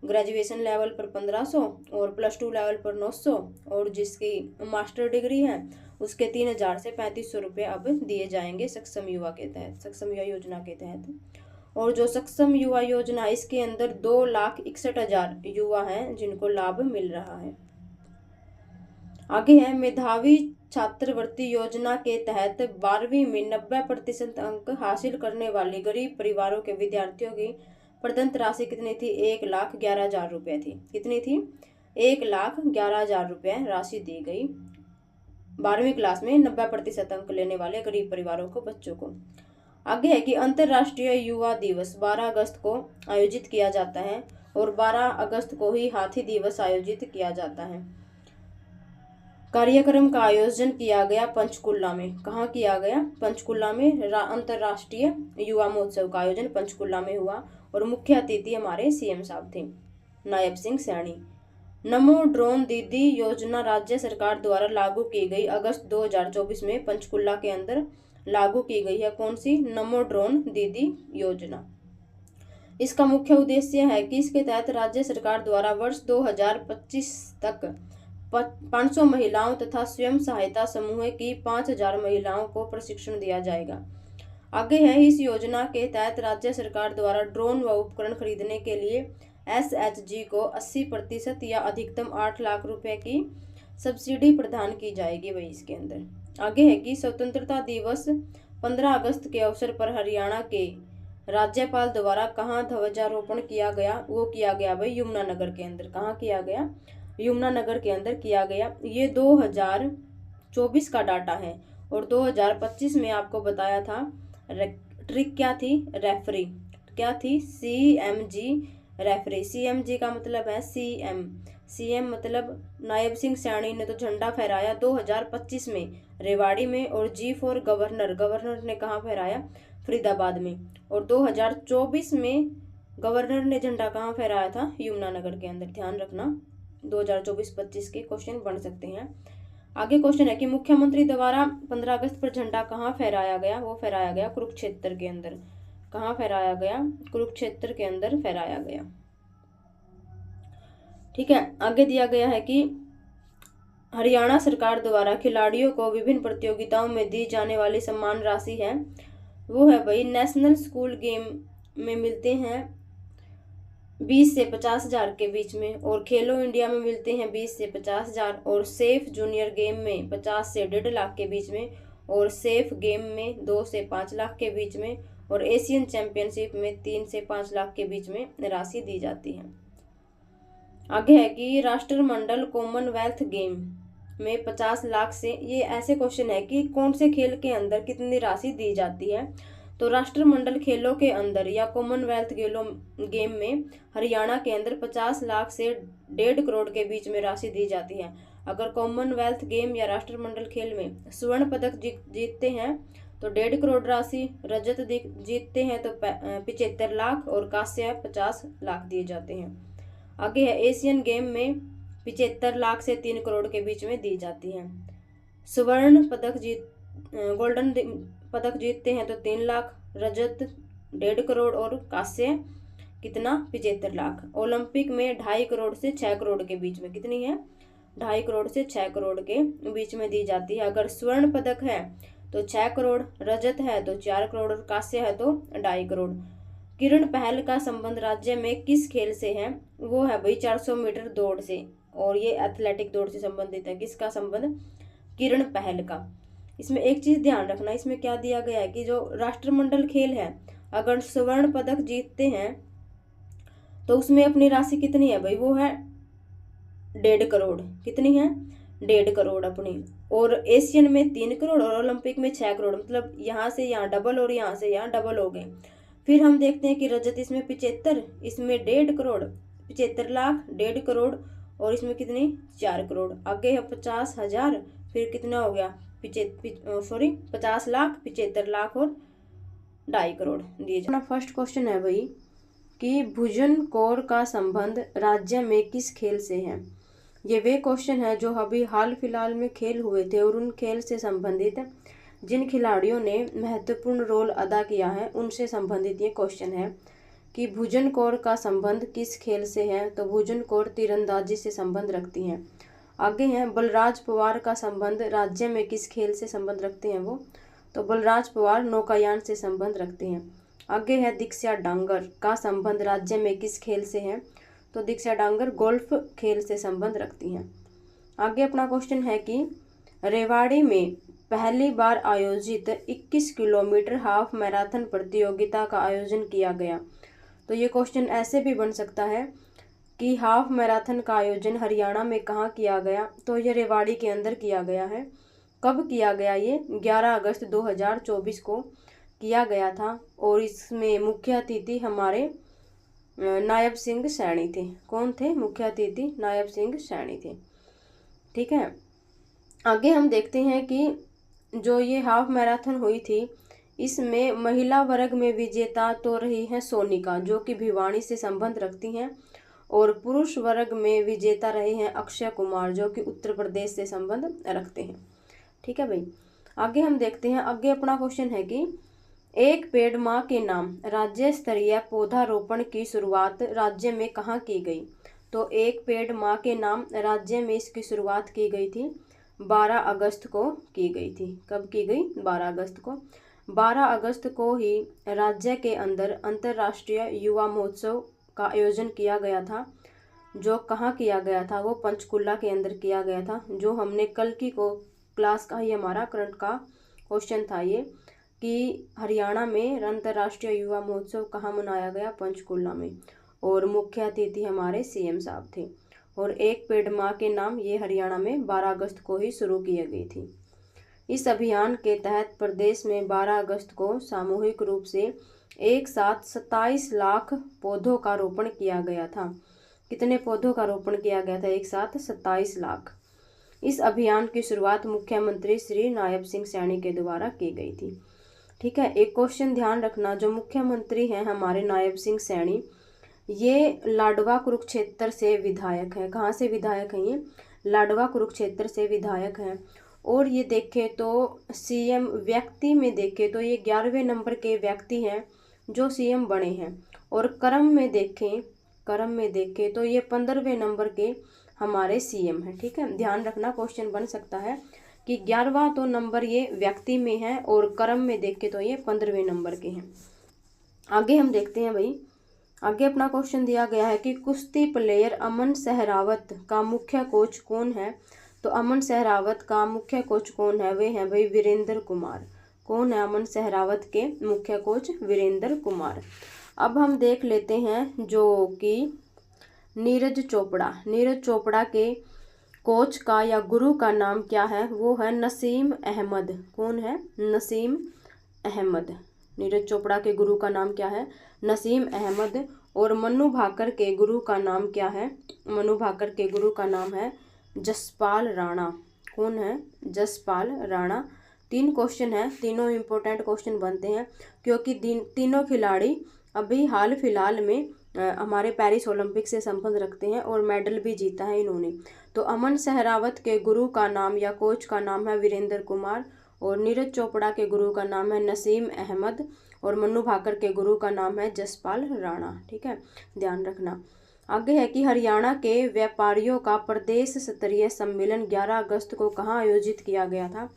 ग्रेजुएशन लेवल पर 1500 और +2 लेवल पर 900 और जिसकी मास्टर डिग्री है उसके 3000 से 3500 रुपये अब दिए जाएंगे सक्षम युवा के तहत, सक्षम युवा योजना के तहत। और जो सक्षम युवा योजना इसके अंदर 2,61,000 युवा हैं जिनको लाभ मिल रहा है। आगे है मेधावी छात्रवृत्ति योजना के तहत 12वीं में 90% अंक हासिल करने वाले गरीब परिवारों के विद्यार्थियों की प्रदत्त राशि कितनी थी? 1,11,000 रुपये थी। कितनी थी? 1,11,000 रुपये राशि दी गई 12वीं क्लास में 90% अंक लेने वाले गरीब परिवारों को, बच्चों को। आगे है कि अंतर्राष्ट्रीय युवा दिवस 12 अगस्त को आयोजित किया जाता है और 12 अगस्त को ही हाथी दिवस आयोजित किया जाता है। कार्यक्रम का आयोजन किया गया पंचकुला में। कहाँ किया गया? पंचकुला में। अंतर्राष्ट्रीय युवा महोत्सव का आयोजन पंचकुला में हुआ और मुख्य अतिथि हमारे सीएम साहब थे, नायब सिंह सैनी। नमो ड्रोन दीदी योजना राज्य सरकार द्वारा लागू की गई अगस्त 2024 में पंचकुला के अंदर लागू की गई है। कौन सी? नमो ड्रोन दीदी योजना। इसका मुख्य उद्देश्य है कि इसके तहत राज्य सरकार द्वारा वर्ष 2025 तक 500 महिलाओं तथा स्वयं सहायता समूह की 5000 महिलाओं को प्रशिक्षण दिया जाएगा। आगे है, इस योजना के तहत राज्य सरकार द्वारा ड्रोन व उपकरण खरीदने के लिए SHG को 80% या अधिकतम 8 लाख रुपए की सब्सिडी प्रदान की जाएगी। वही इसके अंदर आगे है कि स्वतंत्रता दिवस 15 अगस्त के अवसर पर हरियाणा के राज्यपाल द्वारा कहाँ ध्वजारोपण किया गया? वो किया गया भाई यमुनानगर के अंदर। कहाँ किया गया? यमुनानगर के अंदर किया गया। ये 2024 का डाटा है और 2025 में आपको बताया था ट्रिक क्या थी? रेफरी। क्या थी? CMG referee. CMG का मतलब है CM मतलब नायब सिंह सैनी ने तो झंडा फहराया 2025 में रेवाड़ी में और G फॉर गवर्नर ने कहाँ फहराया? फरीदाबाद में। और 2024 में गवर्नर ने झंडा कहाँ फहराया था? यमुनानगर के अंदर। ध्यान रखना 2024-25 के क्वेश्चन बन सकते हैं। आगे क्वेश्चन है कि मुख्यमंत्री द्वारा 15 अगस्त पर झंडा कहाँ फहराया गया? वो फहराया गया कुरुक्षेत्र के अंदर। कहाँ फहराया गया? कुरुक्षेत्र के अंदर फहराया गया। ठीक है, आगे दिया गया है कि हरियाणा सरकार द्वारा खिलाड़ियों को विभिन्न प्रतियोगिताओं में दी जाने वाली सम्मान राशि है, वो है भाई नेशनल स्कूल गेम में मिलते हैं 20 से 50,000 के बीच में और खेलो इंडिया में मिलते हैं 20 से 50,000 और सेफ जूनियर गेम में 50 से 1.5 लाख के बीच में और सेफ गेम में 2 से 5 लाख के बीच में और एशियन चैंपियनशिप में 3 से 5 लाख के बीच में राशि दी जाती है। आगे है कि राष्ट्रमंडल कॉमनवेल्थ गेम में 50 लाख से, ये ऐसे क्वेश्चन है कि कौन से खेल के अंदर कितनी राशि दी जाती है। तो राष्ट्रमंडल खेलों के अंदर या कॉमनवेल्थ गेम में हरियाणा के अंदर 50 लाख से 1.5 करोड़ के बीच में राशि दी जाती है। अगर कॉमनवेल्थ गेम या राष्ट्रमंडल खेल में स्वर्ण पदक जीतते हैं तो 1.5 करोड़ राशि, रजत जीतते हैं तो 75 लाख और कांस्य 50 लाख दिए जाते हैं। आगे है एशियन गेम में 75 लाख से 3 करोड़ के बीच में दी जाती है। स्वर्ण पदक गोल्डन पदक जीतते हैं तो 3 लाख, रजत 1.5 करोड़ और कांस्य कितना? 75 लाख। ओलंपिक में 2.5 करोड़ से 6 करोड़ के बीच में, कितनी है? 2.5 करोड़ से 6 करोड़ के बीच में दी जाती है। अगर स्वर्ण पदक है तो 6 करोड़, रजत है तो 4 करोड़ और कांस्य है तो 2.5 करोड़। किरण पहल का संबंध राज्य में किस खेल से है? वो है भाई 400 मीटर दौड़ से और ये एथलेटिक दौड़ से संबंधित है। किसका संबंध? किरण पहल का। इसमें एक चीज ध्यान रखना, इसमें क्या दिया गया है कि जो राष्ट्रमंडल खेल है अगर स्वर्ण पदक जीतते हैं तो उसमें अपनी राशि कितनी है भाई? वो है 1.5 करोड़। कितनी है? 1.5 करोड़ अपनी। और एशियन में 3 करोड़ और ओलंपिक में 6 करोड़, मतलब यहाँ से यहाँ डबल और यहाँ से यहाँ डबल हो गए। फिर हम देखते हैं कि रजत इसमें 75, इसमें 1.5 करोड़, 75 लाख, 1.5 करोड़ और इसमें कितनी? 4 करोड़। आगे है 50,000, फिर कितना हो गया? 50 लाख, 75 लाख और 2.5 करोड़ दिए जाए। फर्स्ट क्वेश्चन है भाई कि भुजन कौर का संबंध राज्य में किस खेल से है? ये वे क्वेश्चन है जो अभी हाल फिलहाल में खेल हुए थे और उन खेल से संबंधित जिन खिलाड़ियों ने महत्वपूर्ण रोल अदा किया है उनसे संबंधित ये क्वेश्चन है कि भुजन कौर का संबंध किस खेल से है, तो भुजन कौर तीरंदाजी से संबंध रखती हैं। आगे हैं बलराज पवार का संबंध राज्य में किस खेल से संबंध रखते हैं वो, तो बलराज पवार नौकायान से संबंध रखते हैं। आगे है दीक्षा डांगर का संबंध राज्य में किस खेल से है, तो दीक्षा डांगर गोल्फ खेल से संबंध रखती हैं। आगे अपना क्वेश्चन है कि रेवाड़ी में पहली बार आयोजित 21 किलोमीटर हाफ मैराथन प्रतियोगिता का आयोजन किया गया। तो ये क्वेश्चन ऐसे भी बन सकता है कि हाफ मैराथन का आयोजन हरियाणा में कहाँ किया गया, तो ये रेवाड़ी के अंदर किया गया है। कब किया गया, ये 11 अगस्त 2024 को किया गया था और इसमें मुख्य अतिथि हमारे नायब सिंह सैनी थे। कौन थे मुख्य अतिथि? नायब सिंह सैनी थे। ठीक है, आगे हम देखते हैं कि जो ये हाफ मैराथन हुई थी इसमें महिला वर्ग में विजेता तो रही हैं सोनिका, जो कि भिवानी से संबंध रखती हैं, और पुरुष वर्ग में विजेता रहे हैं अक्षय कुमार, जो कि उत्तर प्रदेश से संबंध रखते हैं। ठीक है भाई, आगे हम देखते हैं। आगे अपना क्वेश्चन है कि एक पेड़ माँ के नाम राज्य स्तरीय पौधारोपण की शुरुआत राज्य में कहाँ की गई, तो एक पेड़ माँ के नाम राज्य में इसकी शुरुआत की गई थी 12 अगस्त को की गई थी। कब की गई? 12 अगस्त को। 12 अगस्त को ही राज्य के अंदर अंतर्राष्ट्रीय युवा महोत्सव का आयोजन किया गया था। जो कहाँ किया गया था? वो पंचकुला के अंदर किया गया था। जो हमने कल की को क्लास का ही हमारा करंट का क्वेश्चन था ये, कि हरियाणा में अंतर्राष्ट्रीय युवा महोत्सव कहाँ मनाया गया? पंचकुला में, और मुख्य अतिथि हमारे सीएम साहब थे। और एक पेड़ माँ के नाम ये हरियाणा में 12 अगस्त को ही शुरू की गई थी। इस अभियान के तहत प्रदेश में 12 अगस्त को सामूहिक रूप से एक साथ 27 लाख पौधों का रोपण किया गया था। कितने पौधों का रोपण किया गया था? एक साथ 27 लाख। इस अभियान की शुरुआत मुख्यमंत्री श्री नायब सिंह सैनी के द्वारा की गई थी। ठीक है, एक क्वेश्चन ध्यान रखना, जो मुख्यमंत्री हैं हमारे नायब सिंह सैनी, ये लाडवा कुरुक्षेत्र से विधायक हैं। कहाँ से विधायक हैं ये? लाडवा कुरुक्षेत्र से विधायक हैं। और ये देखें तो सीएम व्यक्ति में देखें तो ये 11वें नंबर के व्यक्ति हैं जो सीएम बने हैं, और क्रम में देखें तो ये 15वें नंबर के हमारे सीएम हैं। ठीक है, ध्यान रखना, क्वेश्चन बन सकता है कि 11वां तो नंबर ये व्यक्ति में है और क्रम में देखें तो ये 15वें नंबर के हैं। आगे हम देखते हैं भाई, आगे अपना क्वेश्चन दिया गया है कि कुश्ती प्लेयर अमन सहरावत का मुख्य कोच कौन है, तो अमन सहरावत का मुख्य कोच कौन है? वे हैं भाई वीरेंद्र कुमार। कौन है अमन सहरावत के मुख्य कोच? वीरेंद्र कुमार। अब हम देख लेते हैं जो कि नीरज चोपड़ा के कोच का या गुरु का नाम क्या है? वो है नसीम अहमद। कौन है? नसीम अहमद। नीरज चोपड़ा के गुरु का नाम क्या है? नसीम अहमद। और मनु भाकर के गुरु का नाम क्या है? मनु भाकर के गुरु का नाम है जसपाल राणा। कौन है? जसपाल राणा। 3 क्वेश्चन है, तीनों इम्पोर्टेंट क्वेश्चन बनते हैं क्योंकि तीनों खिलाड़ी अभी हाल फिलहाल में हमारे पेरिस ओलंपिक से संबंध रखते हैं और मेडल भी जीता है इन्होंने। तो अमन सहरावत के गुरु का नाम या कोच का नाम है वीरेंद्र कुमार, और नीरज चोपड़ा के गुरु का नाम है नसीम अहमद, और मनु भाकर के गुरु का नाम है जसपाल राणा। ठीक है, ध्यान रखना। आगे है कि हरियाणा के व्यापारियों का प्रदेश स्तरीय सम्मेलन 11 अगस्त को कहाँ आयोजित किया गया था,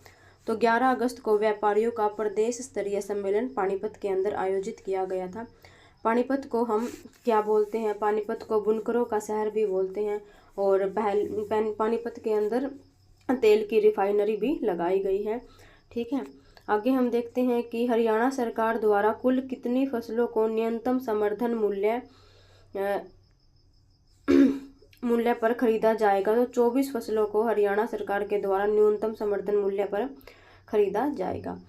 तो 11 अगस्त को व्यापारियों का प्रदेश स्तरीय सम्मेलन पानीपत के अंदर आयोजित किया गया था। पानीपत को हम क्या बोलते हैं? पानीपत को बुनकरों का शहर भी बोलते हैं, और पानीपत के अंदर तेल की रिफाइनरी भी लगाई गई है। ठीक है, आगे हम देखते हैं कि हरियाणा सरकार द्वारा कुल कितनी फसलों को न्यूनतम समर्थन मूल्य पर खरीदा जाएगा, तो 24 फसलों को हरियाणा सरकार के द्वारा न्यूनतम समर्थन मूल्य पर खरीदा जाएगा।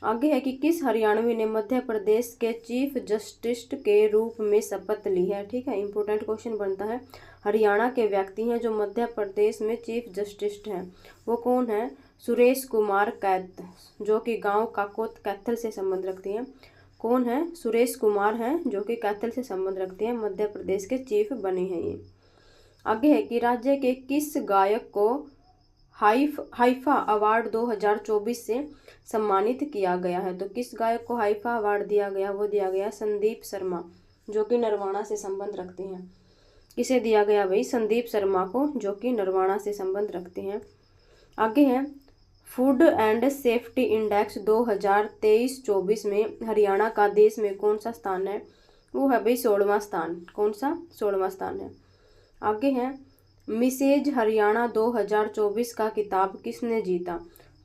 आगे है कि किस हरियाणवी ने मध्य प्रदेश के चीफ जस्टिस के रूप में शपथ ली है। ठीक है, इंपॉर्टेंट क्वेश्चन बनता है। हरियाणा के व्यक्ति हैं जो मध्य प्रदेश में चीफ जस्टिस हैं, वो कौन है? सुरेश कुमार कैथ, जो कि गांव काकोत कैथल से संबंध रखते हैं। कौन है? सुरेश कुमार हैं, जो कि कैथल से संबंध रखते हैं, मध्य प्रदेश के चीफ बने हैं ये। आगे है कि राज्य के किस गायक को हाइफा अवार्ड 2024 से सम्मानित किया गया है, तो किस गायक को हाइफा अवार्ड दिया गया? वो दिया गया संदीप शर्मा। जो कि नरवाणा से संबंध रखते हैं। किसे दिया गया भाई? संदीप शर्मा को, जो कि नरवाणा से संबंध रखते हैं। आगे है फूड एंड सेफ्टी इंडेक्स 2023-24 में हरियाणा का देश में कौन सा स्थान है? वो है भाई 16वां स्थान। कौन सा? 16वां स्थान है। आगे है मिसेज हरियाणा 2024 का किताब किसने जीता?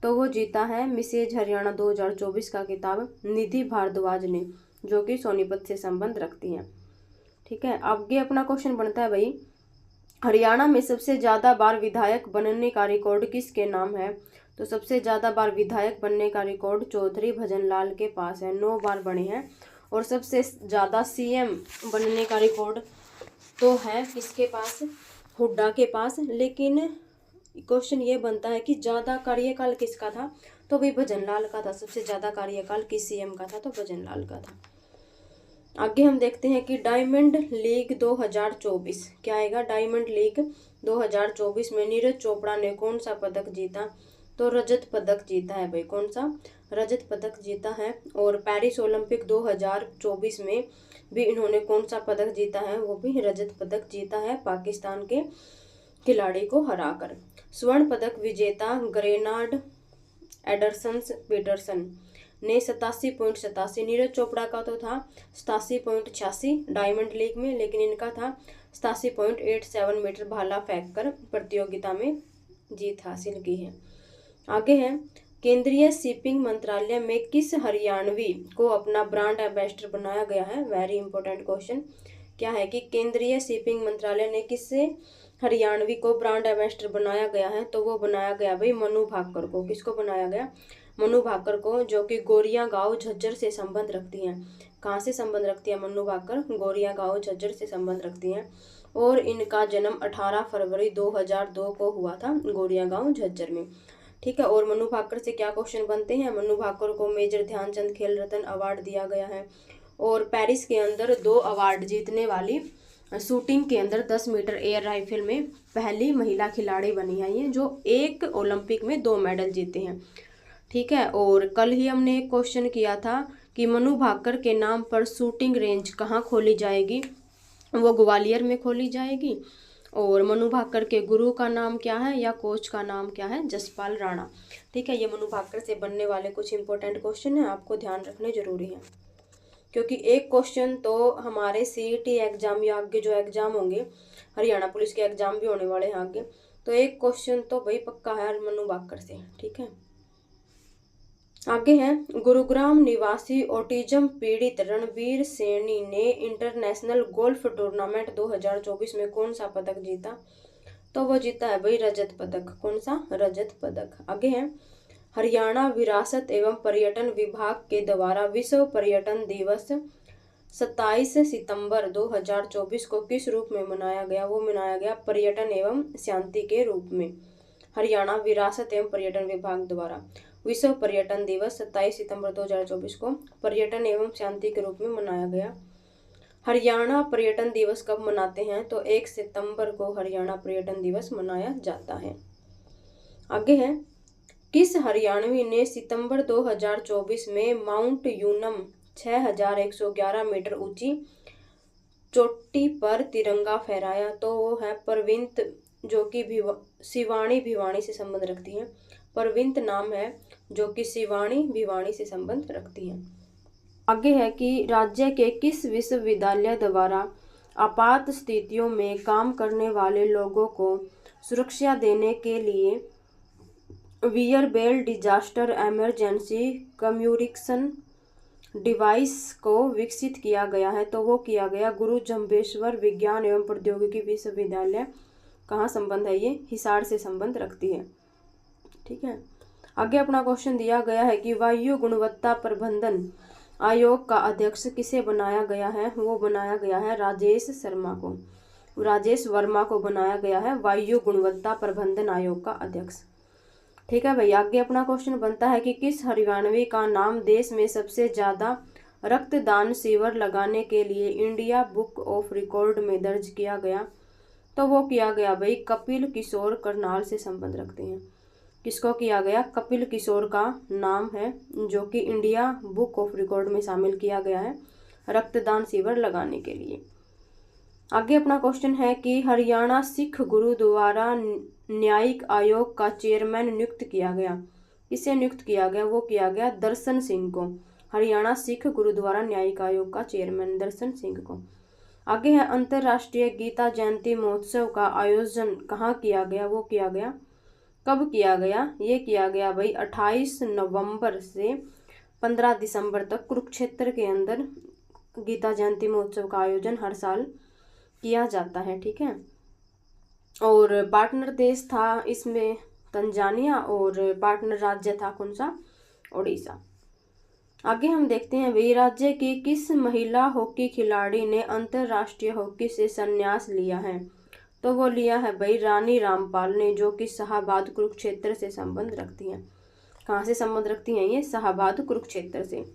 तो वो जीता है मिसेज हरियाणा 2024 का किताब निधि भारद्वाज ने, जो कि सोनीपत से संबंध रखती हैं। ठीक है, आगे अपना क्वेश्चन बनता है भाई, हरियाणा में सबसे ज़्यादा बार विधायक बनने का रिकॉर्ड किसके नाम है? तो सबसे ज़्यादा बार विधायक बनने का रिकॉर्ड चौधरी भजन लाल के पास है, 9 बार बने हैं। और सबसे ज़्यादा सीएम बनने का रिकॉर्ड तो है किसके पास? हुड्डा के पास। लेकिन क्वेश्चन ये बनता है कि ज़्यादा कार्यकाल किसका था? तो भाई भजन लाल का था। सबसे ज़्यादा कार्यकाल किस सीएम का था? तो भजन लाल का था। आगे हम देखते हैं कि डायमंड लीग 2024 क्या आएगा? डायमंड लीग 2024 में नीरज चोपड़ा ने कौन सा पदक जीता? तो रजत पदक जीता है भाई। कौन सा? रजत पदक जीता है। और पेरिस ओलंपिक 2024 में भी इन्होंने कौन सा पदक जीता है? वो भी रजत पदक जीता है, पाकिस्तान के खिलाड़ी को हराकर। स्वर्ण पदक विजेता ग्रेनाड एडरसन पीटरसन ने 87.87, नीरज चोपड़ा का तो था 87.86 डायमंड लीग में, लेकिन इनका था 87.87 मीटर भाला फेंककर प्रतियोगिता में जीत हासिल की है। आगे है केंद्रीय शिपिंग मंत्रालय में किस हरियाणवी को अपना ब्रांड एम्बेसडर बनाया गया है? Very important question. क्या है कि केंद्रीय शिपिंग मंत्रालय ने किससे हरियाणवी को ब्रांड एम्बेसडर बनाया गया है? तो वो बनाया गया भाई मनु भाकर को। किसको बनाया गया? मनु भाकर को, जो कि गोरिया गांव झज्जर से संबंध रखती हैं। कहाँ से संबंध रखती है मनु भाकर? गोरिया गांव झज्जर से संबंध रखती हैं। और इनका जन्म 18 फरवरी 2002 को हुआ था गोरिया गांव झज्जर में। ठीक है, और मनु भाकर से क्या क्वेश्चन बनते हैं? मनु भाकर को मेजर ध्यानचंद खेल रत्न अवार्ड दिया गया है। और पेरिस के अंदर 2 अवार्ड जीतने वाली शूटिंग के अंदर 10 मीटर एयर राइफल में पहली महिला खिलाड़ी बनी है ये, जो एक ओलंपिक में 2 मेडल जीते हैं। ठीक है, और कल ही हमने एक क्वेश्चन किया था कि मनु भाकर के नाम पर शूटिंग रेंज कहाँ खोली जाएगी? वो ग्वालियर में खोली जाएगी। और मनु भाकर के गुरु का नाम क्या है या कोच का नाम क्या है? जसपाल राणा। ठीक है, ये मनु भाकर से बनने वाले कुछ इंपॉर्टेंट क्वेश्चन हैं, आपको ध्यान रखने जरूरी है, क्योंकि एक क्वेश्चन तो हमारे सीईटी एग्जाम या आगे जो एग्जाम होंगे, हरियाणा पुलिस के एग्जाम भी होने वाले हैं आगे, तो एक क्वेश्चन तो भाई पक्का है मनु भाकर से। ठीक है, आगे है गुरुग्राम निवासी ऑटिज्म पीड़ित रणवीर सैनी ने इंटरनेशनल गोल्फ टूर्नामेंट 2024 में कौन सा पदक जीता? तो वो जीता है भाई रजत पदक। कौन सा? रजत पदक। आगे है हरियाणा विरासत एवं पर्यटन विभाग के द्वारा विश्व पर्यटन दिवस 27 सितंबर 2024 को किस रूप में मनाया गया? वो मनाया गया पर्यटन एवं शांति के रूप में। हरियाणा विरासत एवं पर्यटन विभाग द्वारा विश्व पर्यटन दिवस 27 सितंबर 2024 को पर्यटन एवं शांति के रूप में मनाया गया। हरियाणा पर्यटन दिवस कब मनाते हैं? तो 1 सितंबर को हरियाणा पर्यटन दिवस मनाया जाता है। आगे है किस हरियाणवी ने सितंबर 2024 में माउंट यूनम 6111 मीटर ऊंची चोटी पर तिरंगा फहराया? तो वो है परविंत, जो कि शिवानी भिवानी से संबंध रखती है। परविंत नाम है, जो कि शिवानी भिवानी से संबंध रखती है। आगे है कि राज्य के किस विश्वविद्यालय द्वारा आपात स्थितियों में काम करने वाले लोगों को सुरक्षा देने के लिए वियरबेल डिजास्टर इमरजेंसी कम्युनिकेशन डिवाइस को विकसित किया गया है? तो वो किया गया गुरु जम्बेश्वर विज्ञान एवं प्रौद्योगिकी विश्वविद्यालय। कहाँ संबंध है ये? हिसार से संबंध रखती है। ठीक है, आगे अपना क्वेश्चन दिया गया है कि वायु गुणवत्ता प्रबंधन आयोग का अध्यक्ष किसे बनाया गया है? वो बनाया गया है राजेश शर्मा को, राजेश वर्मा को बनाया गया है वायु गुणवत्ता प्रबंधन आयोग का अध्यक्ष। ठीक है भाई, आगे अपना क्वेश्चन बनता है कि किस हरियाणवी का नाम देश में सबसे ज्यादा रक्तदान शिविर लगाने के लिए इंडिया बुक ऑफ रिकॉर्ड में दर्ज किया गया? तो वो किया गया भाई कपिल किशोर करनाल से संबंध रखते हैं। किसको किया गया? कपिल किशोर का नाम है, जो कि इंडिया बुक ऑफ रिकॉर्ड में शामिल किया गया है। रक्तदान शिविर लगाने के लिए। आगे अपना क्वेश्चन है कि हरियाणा सिख गुरुद्वारा न्यायिक आयोग का चेयरमैन नियुक्त किया गया। किसे नियुक्त किया गया? वो किया गया दर्शन सिंह को। हरियाणा सिख गुरुद्वारा न्यायिक आयोग का चेयरमैन दर्शन सिंह को। आगे है अंतर्राष्ट्रीय गीता जयंती महोत्सव का आयोजन कहाँ किया गया? वो किया गया, कब किया गया? ये किया गया भाई 28 नवंबर से 15 दिसंबर तक कुरुक्षेत्र के अंदर गीता जयंती महोत्सव का आयोजन हर साल किया जाता है। ठीक है, और पार्टनर देश था इसमें तंजानिया और पार्टनर राज्य था कौन सा? ओडिशा। आगे हम देखते हैं भाई राज्य की किस महिला हॉकी खिलाड़ी ने अंतर्राष्ट्रीय हॉकी से संन्यास लिया है? तो वो लिया है भाई रानी रामपाल ने, जो कि शाहाबाद कुरुक्षेत्र से संबंध रखती हैं। कहाँ से संबंध रखती हैं ये? शाहाबाद कुरुक्षेत्र से।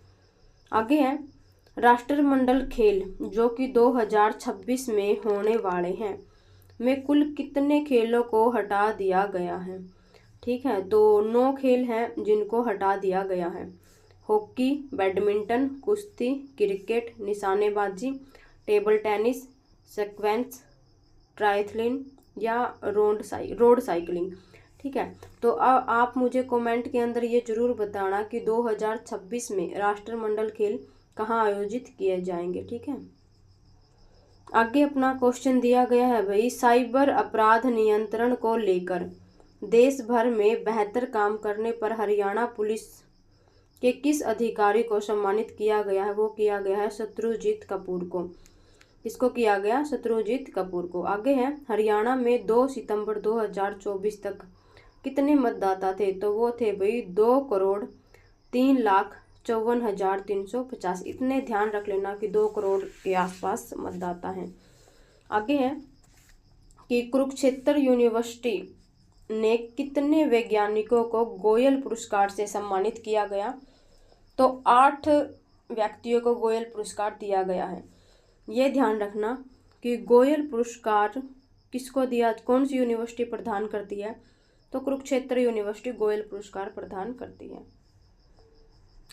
आगे है राष्ट्रमंडल खेल जो कि 2026 में होने वाले हैं में कुल कितने खेलों को हटा दिया गया है? ठीक है, तो 9 खेल हैं जिनको हटा दिया गया है। हॉकी, बैडमिंटन, कुश्ती, क्रिकेट, निशानेबाजी, टेबल टेनिस, स्क्वैश, ट्रायथलिन या रोड साइकिलिंग। ठीक है, तो अब आप मुझे कमेंट के अंदर ये जरूर बताना कि 2026 में राष्ट्रमंडल खेल कहाँ आयोजित किए जाएंगे। ठीक है, आगे अपना क्वेश्चन दिया गया है भाई साइबर अपराध नियंत्रण को लेकर देश भर में बेहतर काम करने पर हरियाणा पुलिस के किस अधिकारी को सम्मानित किया गया है? वो किया गया है शत्रुजीत कपूर को। किसको किया गया? शत्रुजीत कपूर को। आगे है हरियाणा में 2 सितंबर 2024 तक कितने मतदाता थे? तो वो थे भाई 2,03,54,350। इतने ध्यान रख लेना कि 2 करोड़ के आसपास मतदाता हैं। आगे है कि कुरुक्षेत्र यूनिवर्सिटी ने कितने वैज्ञानिकों को गोयल पुरस्कार से सम्मानित किया गया? तो 8 व्यक्तियों को गोयल पुरस्कार दिया गया है। ये ध्यान रखना कि गोयल पुरस्कार किसको दिया, कौन सी यूनिवर्सिटी प्रदान करती है? तो कुरुक्षेत्र यूनिवर्सिटी गोयल पुरस्कार प्रदान करती है।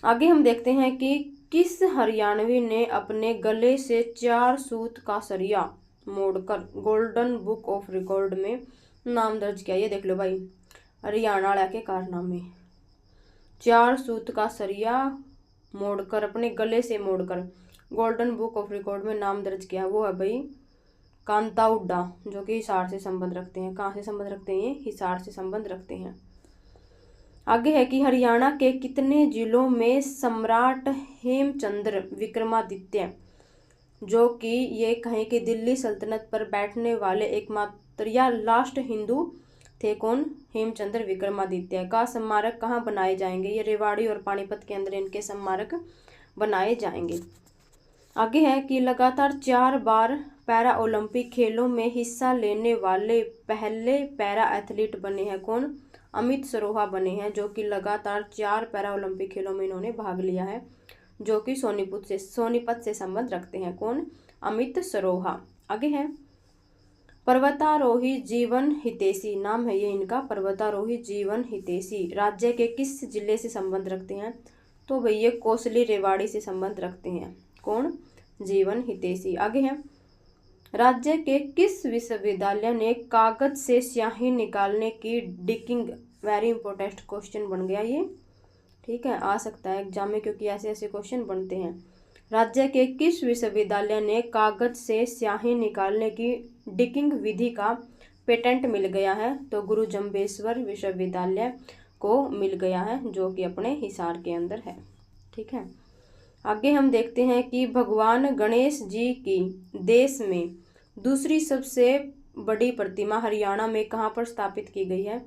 आगे हम देखते हैं कि किस हरियाणवी ने अपने गले से 4 सूत का सरिया मोड़कर गोल्डन बुक ऑफ रिकॉर्ड में नाम दर्ज किया? ये देख लो भाई, हरियाणा के कारनामे। 4 सूत का सरिया मोड़कर, अपने गले से मोड़कर गोल्डन बुक ऑफ रिकॉर्ड में नाम दर्ज किया, वो है भाई कांता हुड्डा, जो कि हिसार से संबंध रखते हैं। कहाँ से संबंध रखते हैं? ये हिसार से संबंध रखते हैं। आगे है कि हरियाणा के कितने जिलों में सम्राट हेमचंद्र विक्रमादित्य, जो कि ये कहें कि दिल्ली सल्तनत पर बैठने वाले एकमात्र या लास्ट हिंदू थे, कौन? हेमचंद्र विक्रमादित्य, का स्मारक कहाँ बनाए जाएंगे? ये रेवाड़ी और पानीपत के अंदर इनके स्मारक बनाए जाएंगे। आगे है कि लगातार 4 बार पैरा ओलंपिक खेलों में हिस्सा लेने वाले पहले पैरा एथलीट बने हैं, कौन? अमित सरोहा बने हैं, जो कि लगातार 4 पैरा ओलंपिक खेलों में इन्होंने भाग लिया है, जो कि सोनीपत से संबंध रखते हैं, कौन? अमित सरोहा। आगे है पर्वतारोही जीवन हितैषी, नाम है ये इनका, पर्वतारोही जीवन हितैषी राज्य के किस जिले से संबंध रखते हैं? तो भाई ये कोसली रेवाड़ी से संबंध रखते हैं, कौन? जीवन हितैषी। आगे है राज्य के किस विश्वविद्यालय ने कागज से स्याही निकालने की डिकिंग, वेरी इंपॉर्टेंट क्वेश्चन बन गया ये। ठीक है, आ सकता है एग्जाम में, क्योंकि ऐसे ऐसे क्वेश्चन बनते हैं। राज्य के किस विश्वविद्यालय ने कागज से स्याही निकालने की डिकिंग विधि का पेटेंट मिल गया है? तो गुरु जम्बेश्वर विश्वविद्यालय को मिल गया है, जो कि अपने हिसार के अंदर है। ठीक है, आगे हम देखते हैं कि भगवान गणेश जी की देश में दूसरी सबसे बड़ी प्रतिमा हरियाणा में कहाँ पर स्थापित की गई है?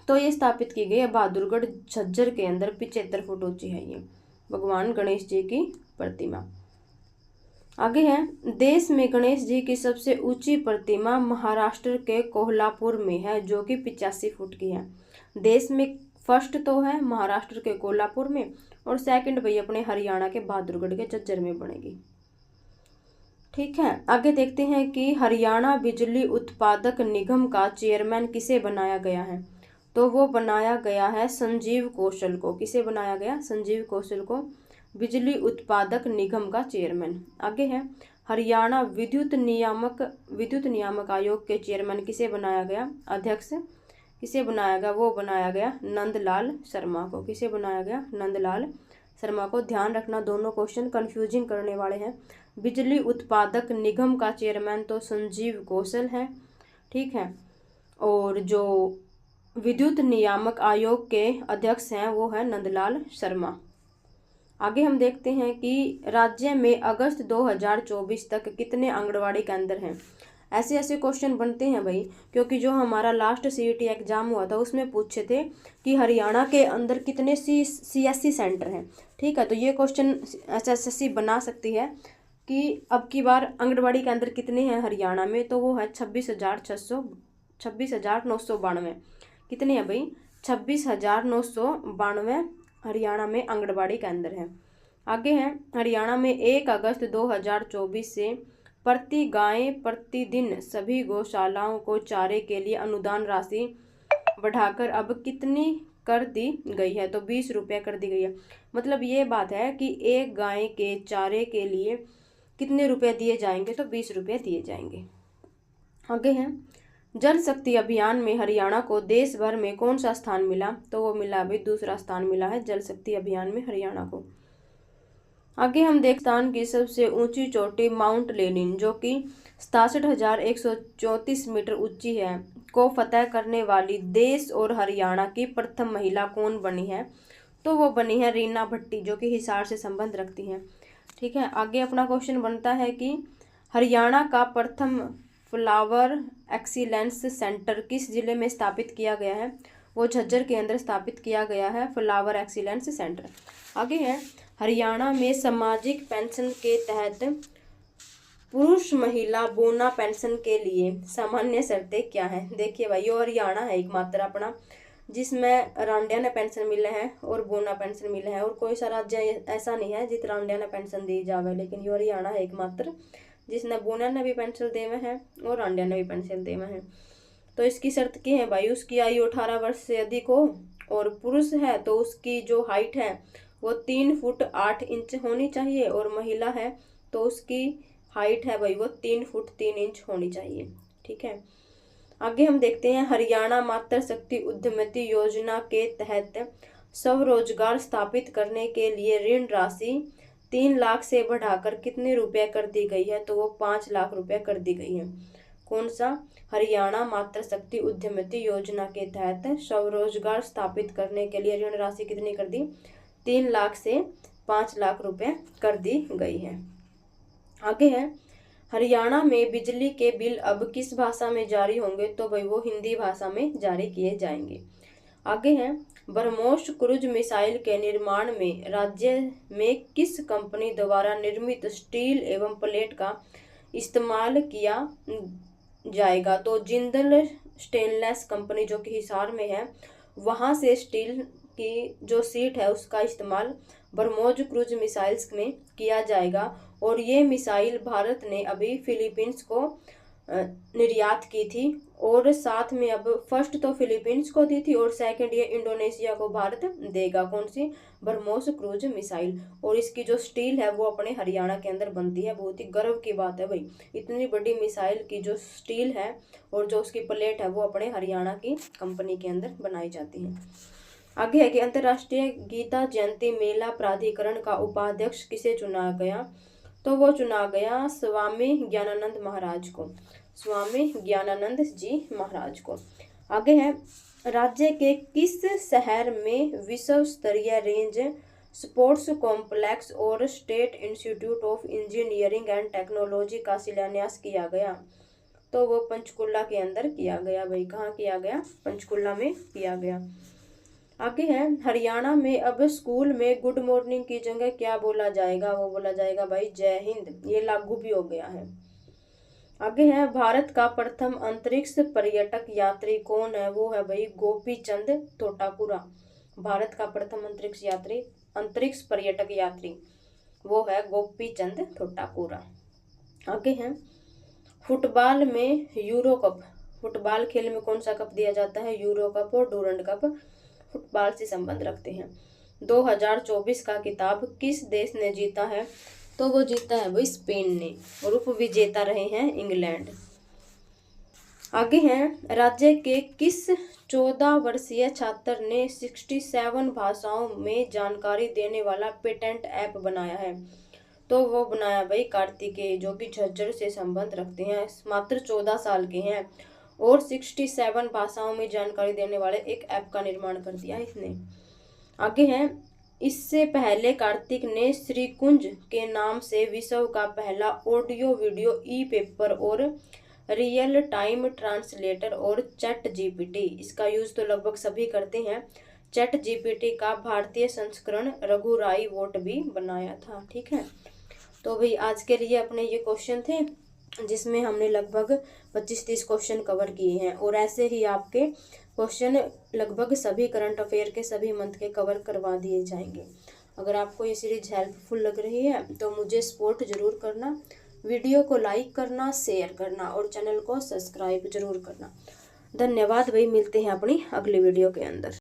तो ये स्थापित की गई है बहादुरगढ़ झज्जर के अंदर, 75 फुट ऊंची है ये भगवान गणेश जी की प्रतिमा। आगे है देश में गणेश जी की सबसे ऊंची प्रतिमा महाराष्ट्र के कोल्हापुर में है, जो कि 85 फुट की है। देश में फर्स्ट तो है महाराष्ट्र के कोल्हापुर में, और सेकंड भाई अपने हरियाणा के बहादुरगढ़ के झज्जर में बनेगी। ठीक है, आगे देखते हैं कि हरियाणा बिजली उत्पादक निगम का चेयरमैन किसे बनाया गया है? तो वो बनाया गया है संजीव कौशल को। किसे बनाया गया? संजीव कौशल को बिजली उत्पादक निगम का चेयरमैन। आगे है हरियाणा विद्युत नियामक आयोग के चेयरमैन किसे बनाया गया, अध्यक्ष किसे बनाया गया, वो बनाया गया नंदलाल शर्मा को। किसे बनाया गया, नंदलाल शर्मा को। ध्यान रखना दोनों क्वेश्चन कंफ्यूजिंग करने वाले हैं। बिजली उत्पादक निगम का चेयरमैन तो संजीव कौशल है, ठीक है, और जो विद्युत नियामक आयोग के अध्यक्ष हैं वो है नंदलाल शर्मा। आगे हम देखते हैं कि राज्य में अगस्त 2024 तक कितने आंगनवाड़ी केंद्र हैं। ऐसे ऐसे क्वेश्चन बनते हैं भाई, क्योंकि जो हमारा लास्ट सीईटी एग्जाम हुआ था उसमें पूछे थे कि हरियाणा के अंदर कितने सीएससी सेंटर हैं, ठीक है। तो ये क्वेश्चन एसएससी बना सकती है कि अब की बार आंगनवाड़ी केंद्र कितने हैं हरियाणा में, तो वो है 26,992। कितने हैं भाई, 26,992 हरियाणा में आंगनबाड़ी केंद्र है। आगे है हरियाणा में 1 अगस्त 2024 से प्रति गाय प्रतिदिन सभी गौशालाओं को चारे के लिए अनुदान राशि बढ़ाकर अब कितनी कर दी गई है, तो 20 रुपये कर दी गई है। मतलब ये बात है कि एक गाय के चारे के लिए कितने रुपए दिए जाएंगे, तो 20 रुपये दिए जाएंगे। आगे है जल शक्ति अभियान में हरियाणा को देश भर में कौन सा स्थान मिला, तो वो मिला अभी दूसरा स्थान मिला है जल शक्ति अभियान में हरियाणा को। आगे हम देखतान की सबसे ऊंची चोटी माउंट लेनिन जो कि 67,134 मीटर ऊंची है को फतह करने वाली देश और हरियाणा की प्रथम महिला कौन बनी है, तो वो बनी है रीना भट्टी जो कि हिसार से संबंध रखती हैं, ठीक है। आगे अपना क्वेश्चन बनता है कि हरियाणा का प्रथम फ्लावर एक्सीलेंस सेंटर किस जिले में स्थापित किया गया है, वो झज्जर के अंदर स्थापित किया गया है फ्लावर एक्सीलेंस सेंटर। आगे है हरियाणा में सामाजिक पेंशन के तहत पुरुष महिला बोना पेंशन के लिए सामान्य शर्तें क्या है। देखिए भाई ये हरियाणा है एकमात्र अपना जिसमें रांडियाना पेंशन मिले हैं और बोना पेंशन मिले हैं, और कोई सा राज्य ऐसा नहीं है जित रांडियाना पेंशन दी जावे, लेकिन ये हरियाणा है एकमात्र जिसने बोना ने भी पेंशन देवे हैं और रांडिया ने भी पेंशन देवे हैं। तो इसकी शर्त क्या है भाई, उसकी आयु 18 वर्ष से अधिक हो, और पुरुष है तो उसकी जो हाइट है वो 3 फुट 8 इंच होनी चाहिए, और महिला है तो उसकी हाइट है भाई वो 3 फुट 3 इंच होनी चाहिए, ठीक है। आगे हम देखते हैं हरियाणा मातृ शक्ति उद्यमिता योजना के तहत स्वरोजगार स्थापित करने के लिए ऋण राशि 3 लाख से बढ़ाकर कितने रुपए कर दी गई है, तो वो 5 लाख रुपए कर दी गई है। कौन सा, हरियाणा मातृ शक्ति उद्यमिता योजना के तहत स्वरोजगार स्थापित करने के लिए ऋण राशि कितनी कर दी, 3 लाख से 5 लाख रुपए कर दी गई है। आगे है हरियाणा में बिजली के बिल अब किस भाषा में जारी होंगे, तो भाई वो हिंदी भाषा में जारी किए जाएंगे। आगे है ब्रह्मोस क्रूज मिसाइल के निर्माण में राज्य में किस कंपनी द्वारा निर्मित स्टील एवं प्लेट का इस्तेमाल किया जाएगा, तो जिंदल स्टेनलेस कंपनी जो कि हिसार में है वहां से स्टील की जो सीट है उसका इस्तेमाल ब्रह्मोस क्रूज मिसाइल्स में किया जाएगा। और ये मिसाइल भारत ने अभी फिलीपींस को निर्यात की थी, और साथ में अब फर्स्ट तो फिलीपींस को दी थी और सेकंड ये इंडोनेशिया को भारत देगा, कौन सी, ब्रह्मोस क्रूज मिसाइल। और इसकी जो स्टील है वो अपने हरियाणा के अंदर बनती है, बहुत ही गर्व की बात है भाई, इतनी बड़ी मिसाइल की जो स्टील है और जो उसकी प्लेट है वो अपने हरियाणा की कंपनी के अंदर बनाई जाती है। आगे है कि अंतर्राष्ट्रीय गीता जयंती मेला प्राधिकरण का उपाध्यक्ष किसे चुना गया, तो वो चुना गया स्वामी ज्ञानानंद महाराज को, स्वामी ज्ञानानंद जी महाराज को। आगे है राज्य के किस शहर में विश्व स्तरीय रेंज स्पोर्ट्स कॉम्प्लेक्स और state institute of engineering and technology का शिलान्यास किया गया, तो वो पंचकुला के अंदर किया गया भाई, कहाँ किया गया, पंचकुला में किया गया। आगे है हरियाणा में अब स्कूल में गुड मॉर्निंग की जगह क्या बोला जाएगा, वो बोला जाएगा भाई जय हिंद, ये लागू भी हो गया है। आगे है भारत का प्रथम अंतरिक्ष पर्यटक यात्री कौन है, वो है भाई गोपी चंद तोटापुरा। भारत का प्रथम अंतरिक्ष पर्यटक यात्री वो है गोपी चंद तोटापुरा। आगे है फुटबॉल में यूरो कप, फुटबॉल खेल में कौन सा कप दिया जाता है, यूरो कप और डूरंड कप फुटबॉल से संबंध रखते हैं। 2024 का खिताब किस देश ने जीता है? तो वो जीता है भाई स्पेन ने, और उप विजेता रहे हैं इंग्लैंड। आगे हैं, राज्य के किस 14 वर्षीय छात्र ने 67 भाषाओं में जानकारी देने वाला पेटेंट ऐप बनाया है? तो वो बनाया भाई कार्तिकेय, जो कि झज्जर से संबंध रखते हैं, मात्र 14 साल के हैं और 67 भाषाओं में जानकारी देने वाले एक ऐप का निर्माण कर दिया इसने। आगे हैं, इससे पहले कार्तिक ने श्रीकुंज के नाम से विश्व का पहला ऑडियो वीडियो ई पेपर और रियल टाइम ट्रांसलेटर और चैट जीपीटी, इसका यूज तो लगभग सभी करते हैं, चैट जीपीटी का भारतीय संस्करण रघु राई वोट भी बनाया था। ठीक है, तो भाई आज के लिए अपने ये क्वेश्चन थे जिसमें हमने लगभग 25-30 क्वेश्चन कवर किए हैं, और ऐसे ही आपके क्वेश्चन लगभग सभी करंट अफेयर के सभी मंथ के कवर करवा दिए जाएंगे। अगर आपको ये सीरीज हेल्पफुल लग रही है तो मुझे सपोर्ट जरूर करना, वीडियो को लाइक करना, शेयर करना और चैनल को सब्सक्राइब जरूर करना। धन्यवाद भाई, मिलते हैं अपनी अगली वीडियो के अंदर।